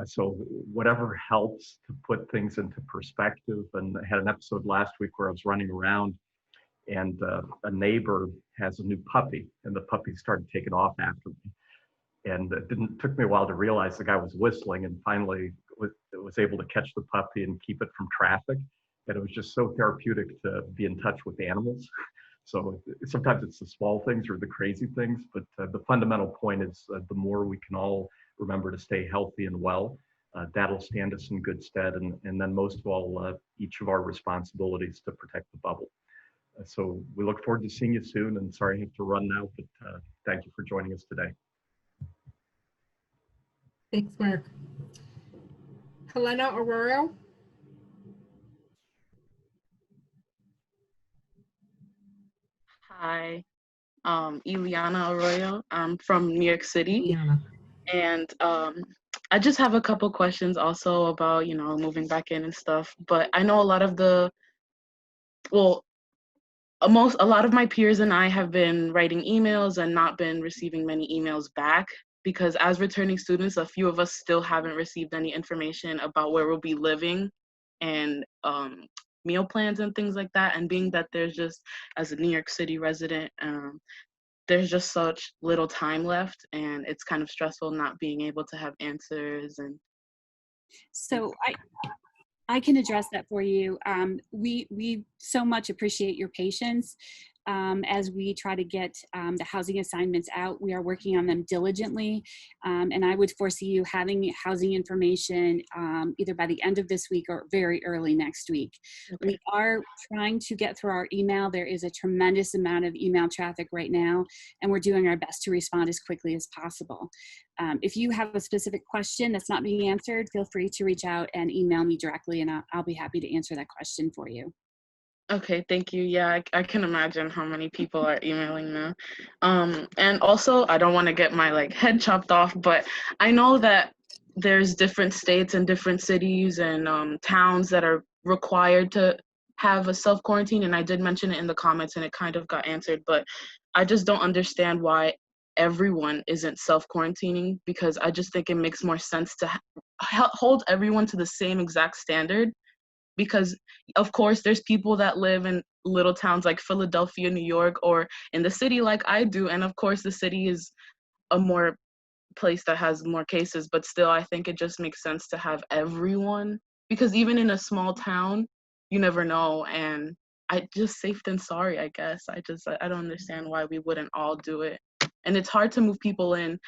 Speaker 1: So whatever helps to put things into perspective. And I had an episode last week where I was running around and a neighbor has a new puppy, and the puppy started taking off after me. And it took me a while to realize the guy was whistling, and finally was able to catch the puppy and keep it from traffic. And it was just so therapeutic to be in touch with animals. So sometimes it's the small things or the crazy things, but the fundamental point is the more we can all remember to stay healthy and well, that'll stand us in good stead. And then most of all, each of our responsibilities to protect the bubble. So we look forward to seeing you soon, and sorry I have to run now, but thank you for joining us today.
Speaker 2: Thanks, Mark. Helena Arroyo.
Speaker 15: Hi, Ileana Arroyo. I'm from New York City.
Speaker 2: Ileana.
Speaker 15: And I just have a couple questions also about, moving back in and stuff. But I know a lot of a lot of my peers and I have been writing emails and not been receiving many emails back, because as returning students, a few of us still haven't received any information about where we'll be living and meal plans and things like that. And being that there's just, as a New York City resident, there's just such little time left, and it's kind of stressful not being able to have answers. And
Speaker 5: so I can address that for you. We so much appreciate your patience as we try to get the housing assignments out. We are working on them diligently, and I would foresee you having housing information either by the end of this week or very early next week. Okay. We are trying to get through our email. There is a tremendous amount of email traffic right now, and we're doing our best to respond as quickly as possible. If you have a specific question that's not being answered, feel free to reach out and email me directly, and I'll be happy to answer that question for you.
Speaker 15: Okay, thank you. Yeah, I can imagine how many people are emailing now. And also, I don't want to get my head chopped off, but I know that there's different states and different cities and towns that are required to have a self-quarantine, and I did mention it in the comments and it kind of got answered, but I just don't understand why everyone isn't self-quarantining, because I just think it makes more sense to hold everyone to the same exact standard. Because of course there's people that live in little towns like Philadelphia, New York, or in the city like I do, and of course the city is a more place that has more cases, but still I think it just makes sense to have everyone, because even in a small town you never know, and I just safe than sorry, I guess. I don't understand why we wouldn't all do it. And it's hard to move people in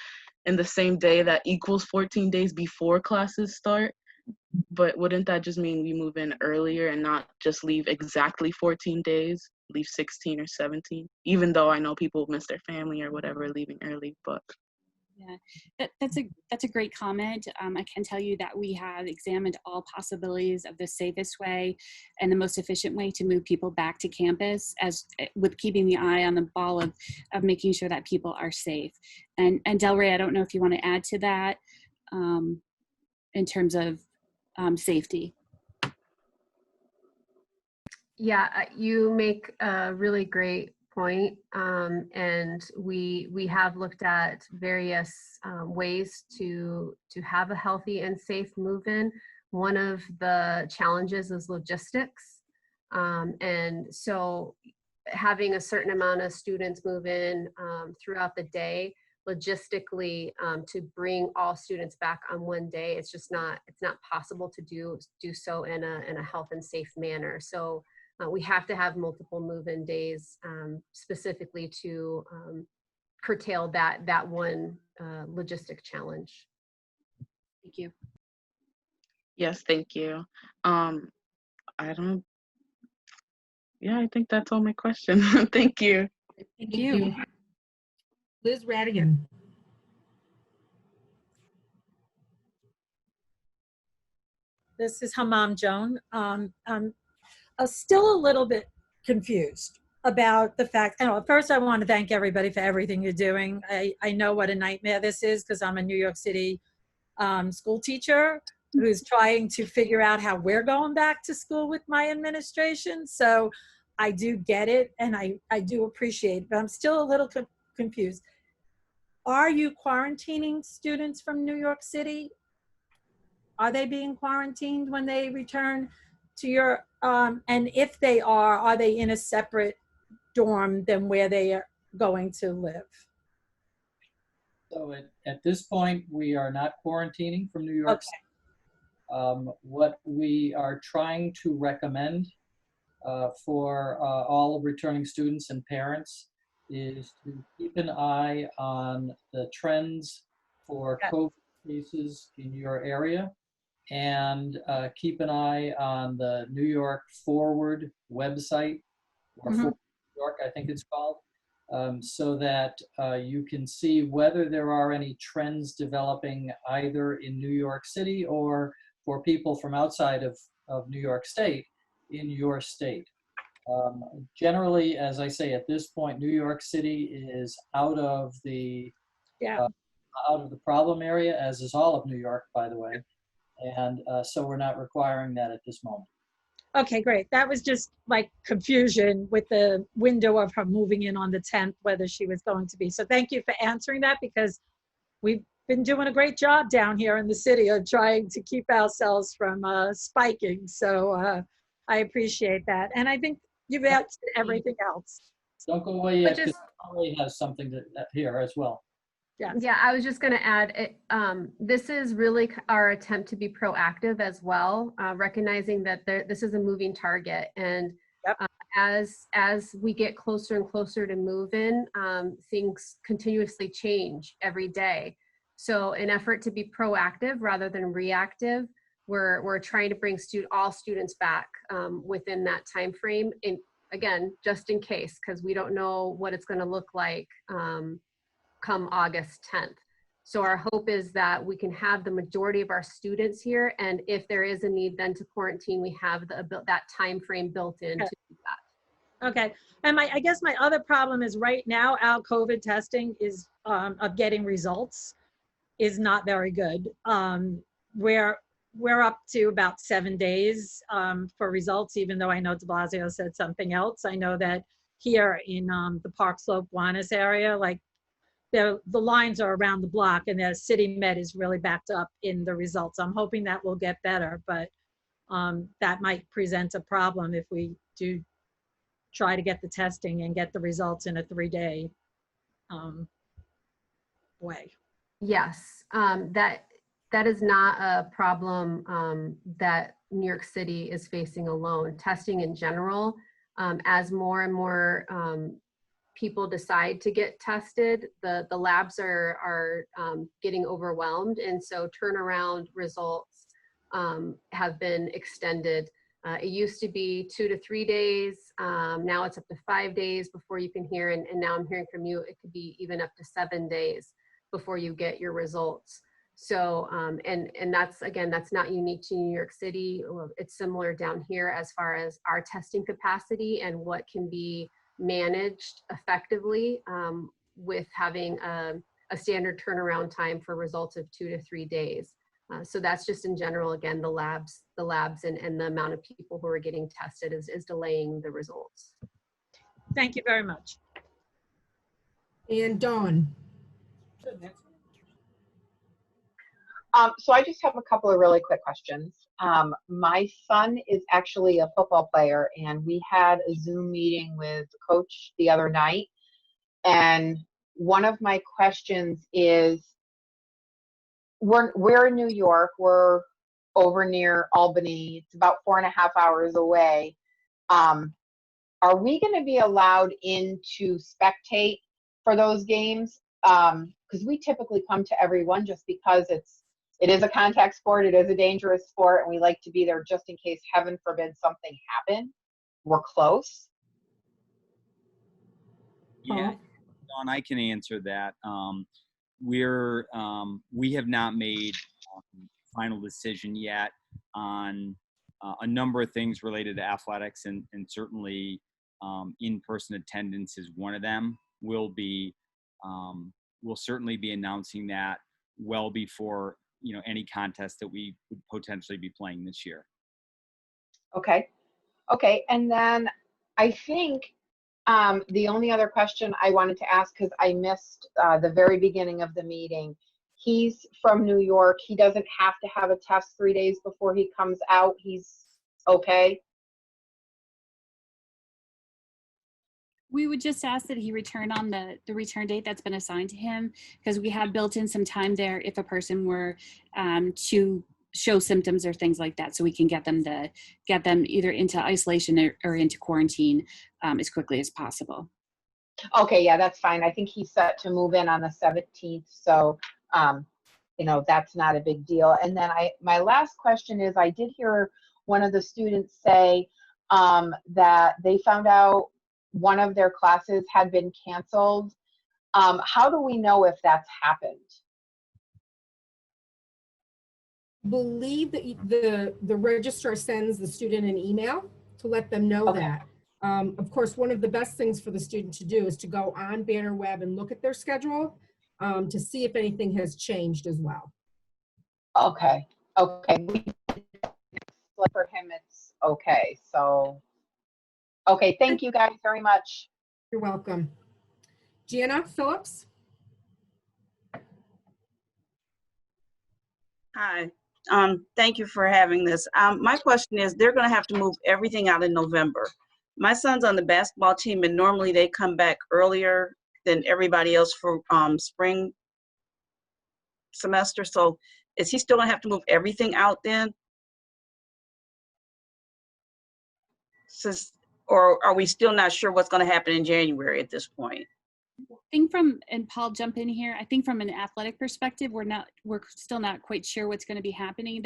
Speaker 15: the same day that equals 14 days before classes start. But wouldn't that just mean we move in earlier and not just leave exactly 14 days, leave 16 or 17? Even though I know people miss their family or whatever leaving early, but.
Speaker 5: Yeah, that's a great comment. I can tell you that we have examined all possibilities of the safest way and the most efficient way to move people back to campus, as with keeping the eye on the ball of making sure that people are safe. And Delray, I don't know if you want to add to that in terms of safety.
Speaker 8: Yeah, you make a really great point, and we have looked at various ways to have a healthy and safe move-in. One of the challenges is logistics, and so having a certain amount of students move in throughout the day, logistically, to bring all students back on one day, it's not possible to do so in a health and safe manner. So we have to have multiple move-in days, specifically to curtail that one logistic challenge.
Speaker 5: Thank you.
Speaker 15: Yes, thank you. I think that's all my questions. Thank you.
Speaker 2: Thank you. Liz Radigan.
Speaker 16: This is Hamam Joan. I'm still a little bit confused about the fact, first I want to thank everybody for everything you're doing. I know what a nightmare this is, because I'm a New York City school teacher who's trying to figure out how we're going back to school with my administration. So I do get it, and I do appreciate it, but I'm still a little confused. Are you quarantining students from New York City? Are they being quarantined when they return to your, and if they are they in a separate dorm than where they are going to live?
Speaker 6: So at this point, we are not quarantining from New York City. What we are trying to recommend for all returning students and parents is to keep an eye on the trends for COVID cases in your area, and keep an eye on the New York Forward website, or Forward New York, I think it's called, so that you can see whether there are any trends developing either in New York City or for people from outside of New York State in your state. Generally, as I say, at this point, New York City is out of the problem area, as is all of New York, by the way. And so we're not requiring that at this moment.
Speaker 16: Okay, great. That was just like confusion with the window of her moving in on the 10th, whether she was going to be. So thank you for answering that, because we've been doing a great job down here in the city of trying to keep ourselves from spiking. So I appreciate that. And I think you've answered everything else.
Speaker 6: Don't go away yet, because Holly has something to here as well.
Speaker 8: Yeah, I was just going to add, this is really our attempt to be proactive as well, recognizing that this is a moving target. And as we get closer and closer to move-in, things continuously change every day. So in effort to be proactive rather than reactive, we're trying to bring all students back within that time frame. And again, just in case, because we don't know what it's going to look like come August 10th. So our hope is that we can have the majority of our students here, and if there is a need then to quarantine, we have that time frame built in to do that.
Speaker 16: Okay, and I guess my other problem is right now our COVID testing is of getting results is not very good. We're up to about 7 days for results, even though I know de Blasio said something else. I know that here in the Park Slope Juanes area, like the lines are around the block, and the City Med is really backed up in the results. I'm hoping that will get better, but that might present a problem if we do try to get the testing and get the results in a 3-day way.
Speaker 8: Yes, that is not a problem that New York City is facing alone. Testing in general, as more and more people decide to get tested, the labs are getting overwhelmed, and so turnaround results have been extended. It used to be 2 to 3 days. Now it's up to 5 days before you can hear, and now I'm hearing from you, it could be even up to 7 days before you get your results. So, and that's, again, that's not unique to New York City. It's similar down here as far as our testing capacity and what can be managed effectively with having a standard turnaround time for results of 2 to 3 days. So that's just in general, again, the labs and the amount of people who are getting tested is delaying the results.
Speaker 16: Thank you very much.
Speaker 2: And Dawn.
Speaker 17: So I just have a couple of really quick questions. My son is actually a football player, and we had a Zoom meeting with the coach the other night. And one of my questions is, we're in New York, we're over near Albany, it's about 4.5 hours away. Are we going to be allowed in to spectate for those games? Because we typically come to every one just because it is a contact sport, it is a dangerous sport, and we like to be there just in case, heaven forbid, something happened. We're close.
Speaker 12: Yeah, Dawn, I can answer that. We have not made final decision yet on a number of things related to athletics, and certainly in-person attendance is one of them. We'll certainly be announcing that well before any contest that we would potentially be playing this year.
Speaker 17: Okay. And then I think the only other question I wanted to ask, because I missed the very beginning of the meeting, he's from New York. He doesn't have to have a test 3 days before he comes out. He's okay.
Speaker 5: We would just ask that he return on the return date that's been assigned to him, because we have built in some time there if a person were to show symptoms or things like that, so we can get them either into isolation or into quarantine as quickly as possible.
Speaker 17: Okay, yeah, that's fine. I think he's set to move in on the 17th, so that's not a big deal. And then my last question is, I did hear one of the students say that they found out one of their classes had been canceled. How do we know if that's happened?
Speaker 2: Believe that the registrar sends the student an email to let them know that. Of course, one of the best things for the student to do is to go on Bannerweb and look at their schedule to see if anything has changed as well.
Speaker 17: Okay. For him, it's okay. So, okay, thank you guys very much.
Speaker 2: You're welcome. Gianna Phillips.
Speaker 18: Hi. Thank you for having this. My question is, they're going to have to move everything out in November. My son's on the basketball team, and normally they come back earlier than everybody else for spring semester. So is he still going to have to move everything out then? Or are we still not sure what's going to happen in January at this point?
Speaker 5: I think and Paul, jump in here. I think from an athletic perspective, we're still not quite sure what's going to be happening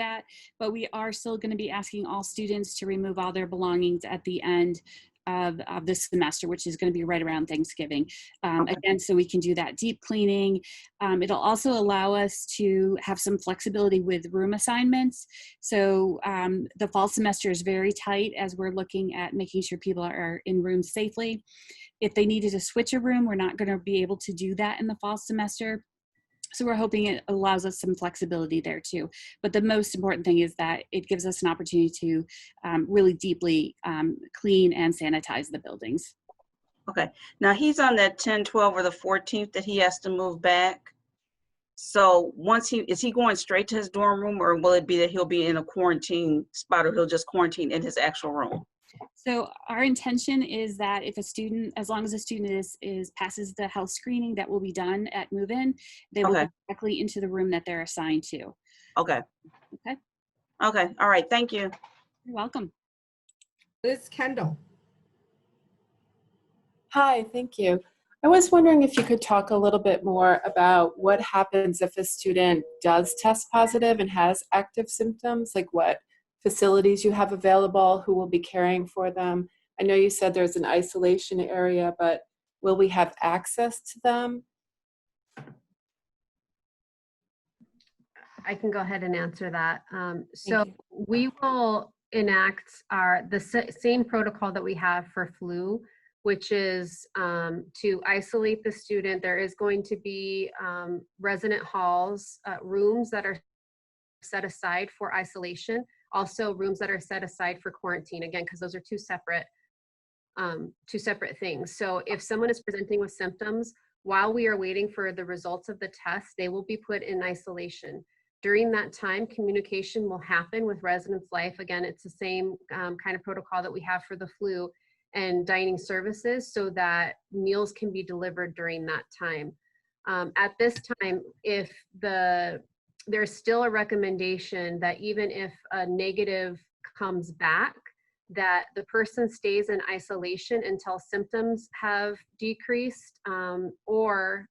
Speaker 5: but we are still going to be asking all students to remove all their belongings at the end of this semester, which is going to be right around Thanksgiving. Again, so we can do that deep cleaning. It'll also allow us to have some flexibility with room assignments. So the fall semester is very tight as we're looking at making sure people are in rooms safely. If they needed to switch a room, we're not going to be able to do that in the fall semester. So we're hoping it allows us some flexibility there too. But the most important thing is that it gives us an opportunity to really deeply clean and sanitize the buildings.
Speaker 18: Okay. Now he's on that 10, 12, or the 14th that he has to move back. So once is he going straight to his dorm room, or will it be that he'll be in a quarantine spot, or he'll just quarantine in his actual room?
Speaker 5: So our intention is that if a student, as long as a student passes the health screening that will be done at move-in, they will go directly into the room that they're assigned to.
Speaker 18: Okay.
Speaker 5: Okay.
Speaker 18: Okay. All right. Thank you.
Speaker 5: You're welcome.
Speaker 2: Liz Kendall.
Speaker 19: Hi, thank you. I was wondering if you could talk a little bit more about what happens if a student does test positive and has active symptoms, like what facilities you have available, who will be caring for them. I know you said there's an isolation area, but will we have access to them?
Speaker 8: I can go ahead and answer that. So we will enact the same protocol that we have for flu, which is to isolate the student. There is going to be resident halls, rooms that are set aside for isolation, also rooms that are set aside for quarantine, again, because those are two separate things. So if someone is presenting with symptoms, while we are waiting for the results of the test, they will be put in isolation. During that time, communication will happen with residents' life. Again, it's the same kind of protocol that we have for the flu and dining services, so that meals can be delivered during that time. At this time, if there's still a recommendation that even if a negative comes back, that the person stays in isolation until symptoms have decreased or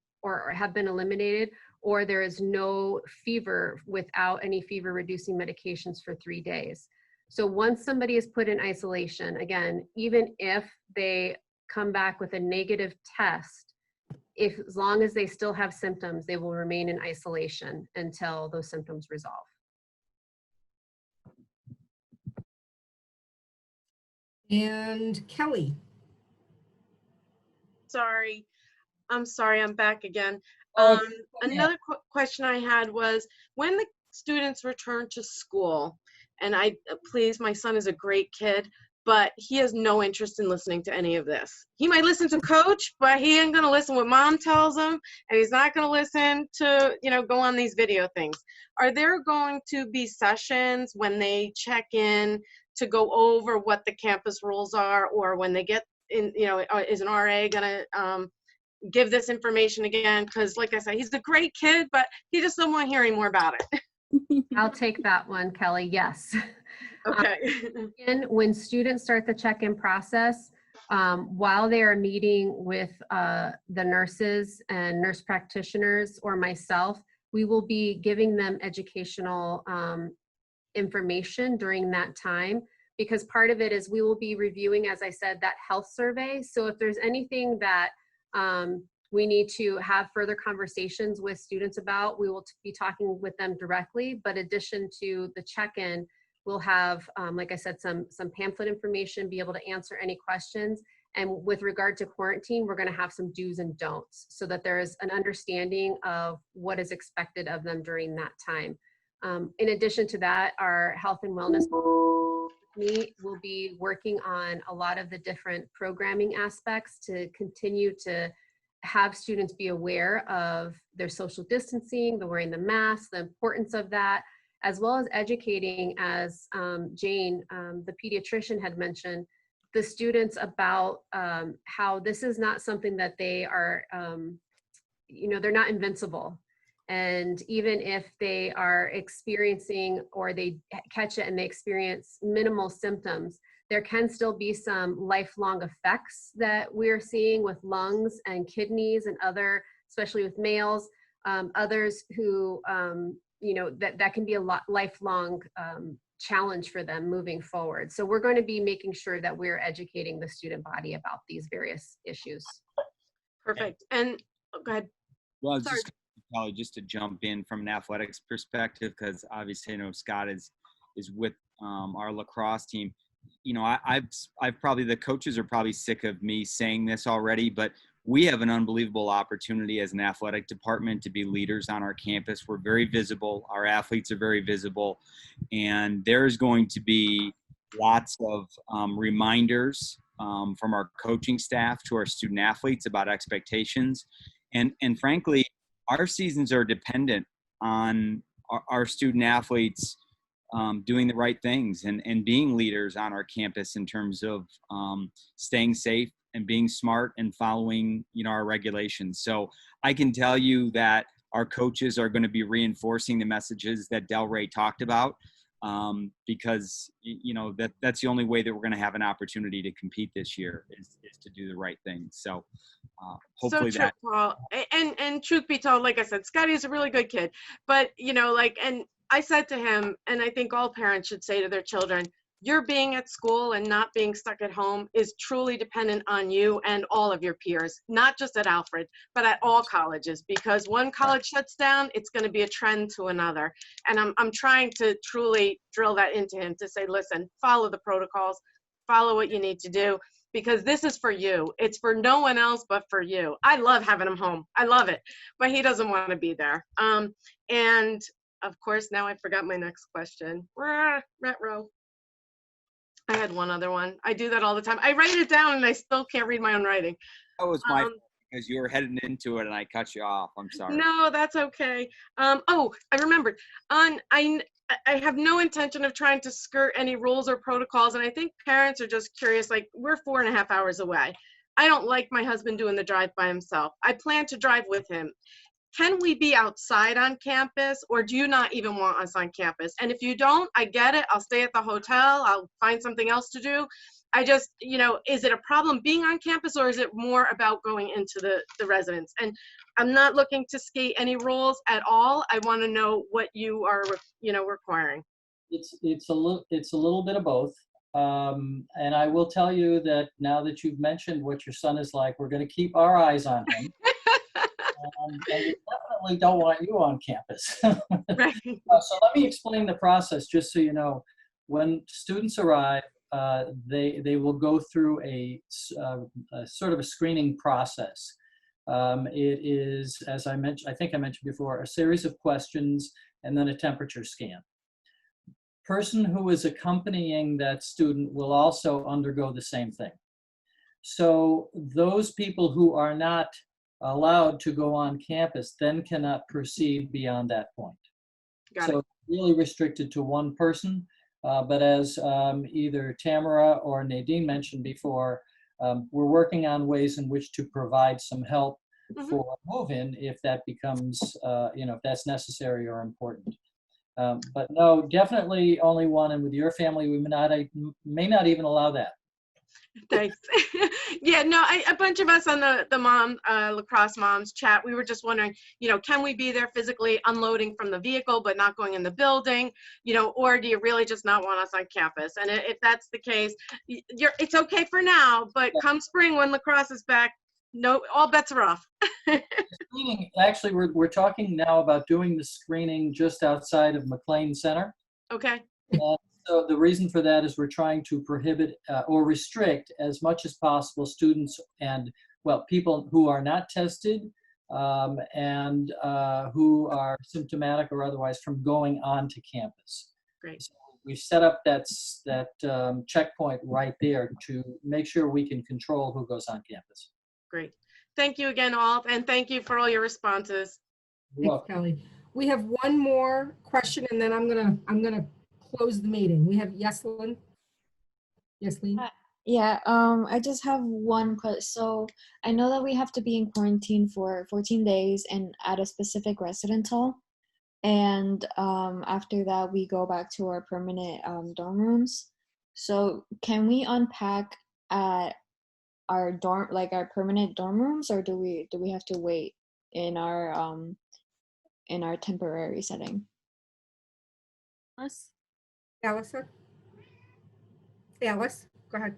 Speaker 8: have been eliminated, or there is no fever without any fever reducing medications for 3 days. So once somebody is put in isolation, again, even if they come back with a negative test, as long as they still have symptoms, they will remain in isolation until those symptoms resolve.
Speaker 2: And Kelly.
Speaker 10: Sorry. I'm sorry, I'm back again.
Speaker 2: Okay.
Speaker 10: Another question I had was, when the students return to school, and please, my son is a great kid, but he has no interest in listening to any of this. He might listen to coach, but he ain't gonna listen what mom tells him, and he's not gonna listen to, go on these video things. Are there going to be sessions when they check in to go over what the campus rules are, or when they get in, is an RA gonna give this information again? Because like I said, he's a great kid, but he just doesn't want to hear any more about it.
Speaker 8: I'll take that one, Kelly. Yes.
Speaker 10: Okay.
Speaker 8: And when students start the check-in process, while they are meeting with the nurses and nurse practitioners or myself, we will be giving them educational information during that time, because part of it is we will be reviewing, as I said, that health survey. So if there's anything that we need to have further conversations with students about, we will be talking with them directly. But addition to the check-in, we'll have, like I said, some pamphlet information, be able to answer any questions. And with regard to quarantine, we're going to have some do's and don'ts, so that there is an understanding of what is expected of them during that time. In addition to that, our health and wellness will be working on a lot of the different programming aspects to continue to have students be aware of their social distancing, the wearing the mask, the importance of that, as well as educating, as Jane, the pediatrician, had mentioned, the students about how this is not something that they are, they're not invincible. And even if they are experiencing, or they catch it and they experience minimal symptoms, there can still be some lifelong effects that we're seeing with lungs and kidneys and other, especially with males, others who, that can be a lifelong challenge for them moving forward. So we're going to be making sure that we're educating the student body about these various issues.
Speaker 10: Perfect. And go ahead.
Speaker 12: Well, I was just probably just to jump in from an athletics perspective, because obviously I know Scott is with our lacrosse team. I've probably, the coaches are probably sick of me saying this already, but we have an unbelievable opportunity as an athletic department to be leaders on our campus. We're very visible. Our athletes are very visible, and there's going to be lots of reminders from our coaching staff to our student athletes about expectations. And frankly, our seasons are dependent on our student athletes doing the right things and being leaders on our campus in terms of staying safe and being smart and following, our regulations. So I can tell you that our coaches are going to be reinforcing the messages that Delray talked about, because that's the only way that we're going to have an opportunity to compete this year is to do the right thing. So hopefully
Speaker 10: so true, Paul. And truth be told, like I said, Scotty is a really good kid, but and I said to him, and I think all parents should say to their children, your being at school and not being stuck at home is truly dependent on you and all of your peers, not just at Alfred, but at all colleges, because one college shuts down, it's going to be a trend to another. And I'm trying to truly drill that into him to say, listen, follow the protocols, follow what you need to do, because this is for you. It's for no one else but for you. I love having him home. I love it, but he doesn't want to be there. And of course, now I forgot my next question. Retro. I had one other one. I do that all the time. I write it down and I still can't read my own writing.
Speaker 12: That was my fault because you were heading into it and I cut you off. I'm sorry.
Speaker 10: No, that's okay. Oh, I remembered. I have no intention of trying to skirt any rules or protocols, and I think parents are just curious. Like, we're 4.5 hours away. I don't like my husband doing the drive by himself. I plan to drive with him. Can we be outside on campus, or do you not even want us on campus? And if you don't, I get it. I'll stay at the hotel. I'll find something else to do. I just, is it a problem being on campus, or is it more about going into the residence? And I'm not looking to skate any rules at all. I want to know what you are, requiring.
Speaker 6: It's a little bit of both. And I will tell you that now that you've mentioned what your son is like, we're going to keep our eyes on him. And we definitely don't want you on campus.
Speaker 10: Right.
Speaker 6: So let me explain the process, just so you know. When students arrive, they will go through a sort of a screening process. It is, as I mentioned, I think I mentioned before, a series of questions and then a temperature scan. Person who is accompanying that student will also undergo the same thing. So those people who are not allowed to go on campus then cannot proceed beyond that point. So it's really restricted to one person, but as either Tamara or Nadine mentioned before, we're working on ways in which to provide some help for move-in if that becomes, if that's necessary or important. But no, definitely only one, and with your family, we may not even allow that.
Speaker 10: Thanks. Yeah, no, a bunch of us on the mom lacrosse moms chat, we were just wondering, can we be there physically unloading from the vehicle but not going in the building, or do you really just not want us on campus? And if that's the case, it's okay for now, but come spring when lacrosse is back, no, all bets are off.
Speaker 6: Screening, actually, we're talking now about doing the screening just outside of McLean Center.
Speaker 10: Okay.
Speaker 6: So the reason for that is we're trying to prohibit or restrict as much as possible students and, people who are not tested and who are symptomatic or otherwise from going on to campus.
Speaker 10: Great.
Speaker 6: So we've set up that checkpoint right there to make sure we can control who goes on campus.
Speaker 10: Great. Thank you again, all, and thank you for all your responses.
Speaker 2: Thanks, Kelly. We have one more question, and then I'm gonna close the meeting. We have Yeslin. Yeslin.
Speaker 7: Yeah, I just have one question. So I know that we have to be in quarantine for 14 days and at a specific residence hall. And after that, we go back to our permanent dorm rooms. So can we unpack at our our permanent dorm rooms, or do we have to wait in our temporary setting?
Speaker 2: Allison? Alice, go ahead.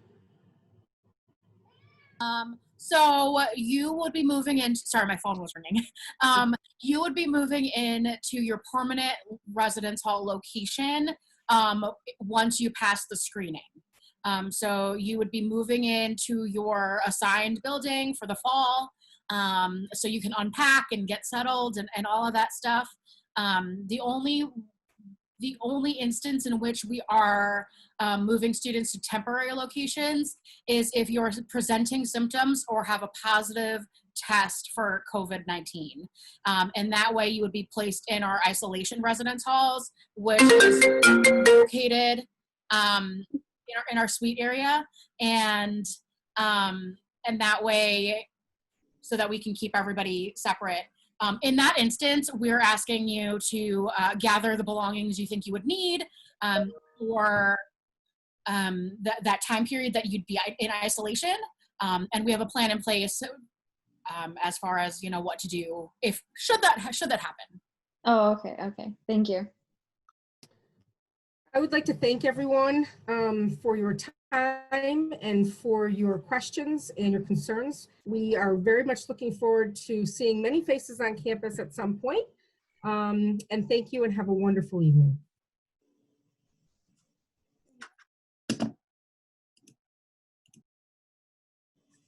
Speaker 11: So you would be moving in, sorry, my phone was ringing. You would be moving in to your permanent residence hall location once you pass the screening. So you would be moving into your assigned building for the fall, so you can unpack and get settled and all of that stuff. The only The only instance in which we are moving students to temporary locations is if you're presenting symptoms or have a positive test for COVID-19. And that way you would be placed in our isolation residence halls, which is located in our suite area. And that way, so that we can keep everybody separate. In that instance, we're asking you to gather the belongings you think you would need for that time period that you'd be in isolation. And we have a plan in place as far as, you know, what to do if should that happen.
Speaker 7: Oh, okay, okay. Thank you.
Speaker 2: I would like to thank everyone for your time and for your questions and your concerns. We are very much looking forward to seeing many faces on campus at some point. And thank you and have a wonderful evening.